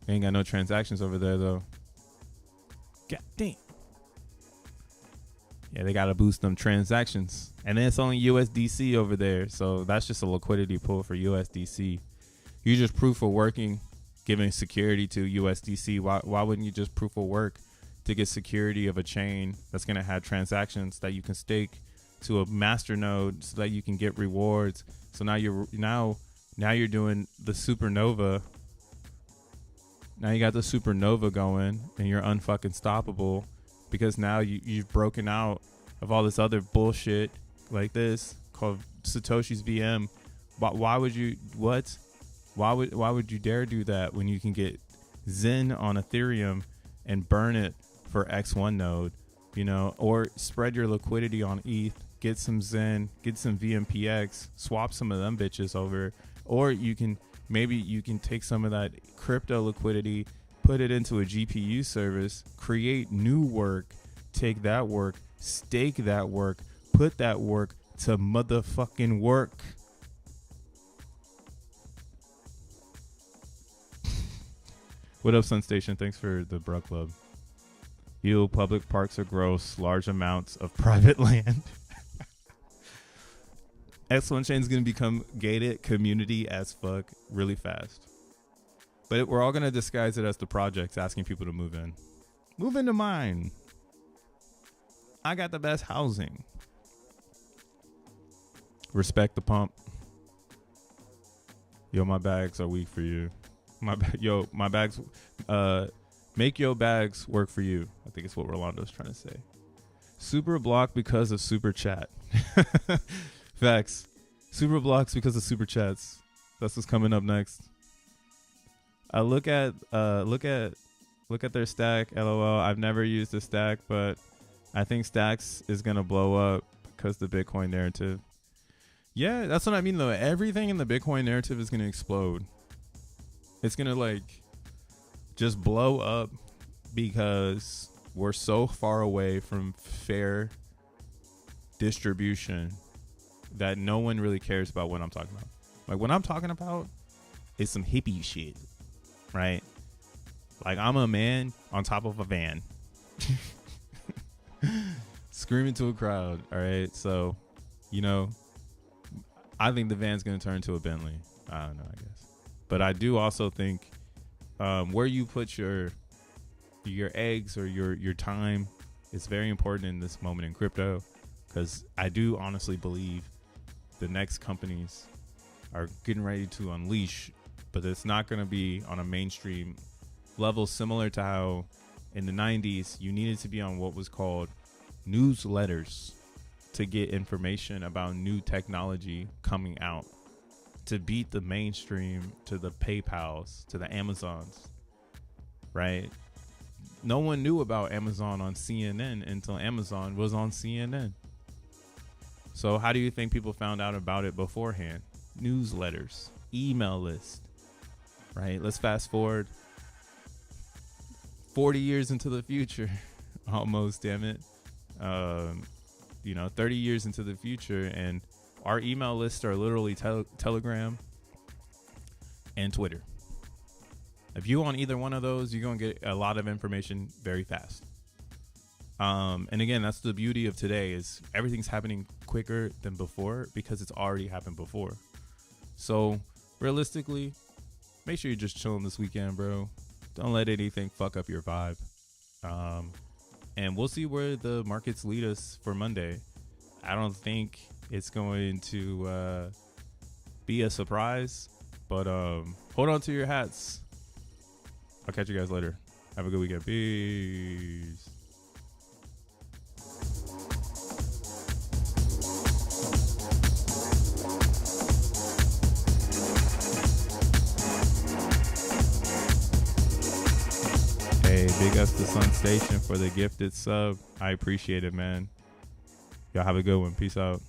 Ain't got no transactions over there though. God damn. Yeah, they gotta boost them transactions. And then it's only USDC over there. So that's just a liquidity pool for USDC. You just proof of working, giving security to USDC. Why wouldn't you just proof of work to get security of a chain that's gonna have transactions that you can stake to a master node so that you can get rewards? So now you're doing the supernova. Now you got the supernova going and you're unfucking stoppable because now you've broken out of all this other bullshit like this called Satoshi's VM. Why would you dare do that when you can get Zen on Ethereum and burn it for X1 node, you know, or spread your liquidity on ETH, get some Zen, get some VMPX, swap some of them bitches over, or maybe you can take some of that crypto liquidity, put it into a GPU service, create new work, take that work, stake that work, put that work to motherfucking work. What up, Sun Station? Thanks for the Bruh Club. You public parks are gross, large amounts of private land. X1 Chain is going to become gated community as fuck really fast. But we're all going to disguise it as the projects asking people to move in. Move into mine. I got the best housing. Respect the pump. Yo, my bags are weak for you. My bags, make your bags work for you. I think it's what Rolando's trying to say. Super block because of super chat. Facts. Super blocks because of super chats. That's what's coming up next. Look at their stack. LOL. I've never used a stack, but I think stacks is gonna blow up because the Bitcoin narrative. Yeah, that's what I mean though. Everything in the Bitcoin narrative is gonna explode. It's gonna like just blow up because we're so far away from fair distribution that no one really cares about what I'm talking about. Like what I'm talking about is some hippie shit, right? Like I'm a man on top of a van screaming to a crowd. All right. So, you know, I think the van's going to turn into a Bentley. I don't know, I guess. But I do also think where you put your eggs or your time is very important in this moment in crypto, because I do honestly believe the next companies are getting ready to unleash, but it's not going to be on a mainstream level, similar to how in the 90s you needed to be on what was called newsletters to get information about new technology coming out to beat the mainstream, to the PayPals, to the Amazons, right? No one knew about Amazon on CNN until Amazon was on CNN. So how do you think people found out about it beforehand? Newsletters, email list, right? Let's fast forward 40 years into the future, almost, damn it. 30 years into the future, and our email lists are literally Telegram and Twitter. If you on either one of those, you're going to get a lot of information very fast. And again, that's the beauty of today, is everything's happening quicker than before because it's already happened before. So realistically, make sure you're just chilling this weekend, bro. Don't let anything fuck up your vibe. And we'll see where the markets lead us for Monday. I don't think it's going to be a surprise, but hold on to your hats. I'll catch you guys later. Have a good weekend. Peace. Hey, big ups to Sun Station for the gifted sub. I appreciate it, man. Y'all have a good one. Peace out.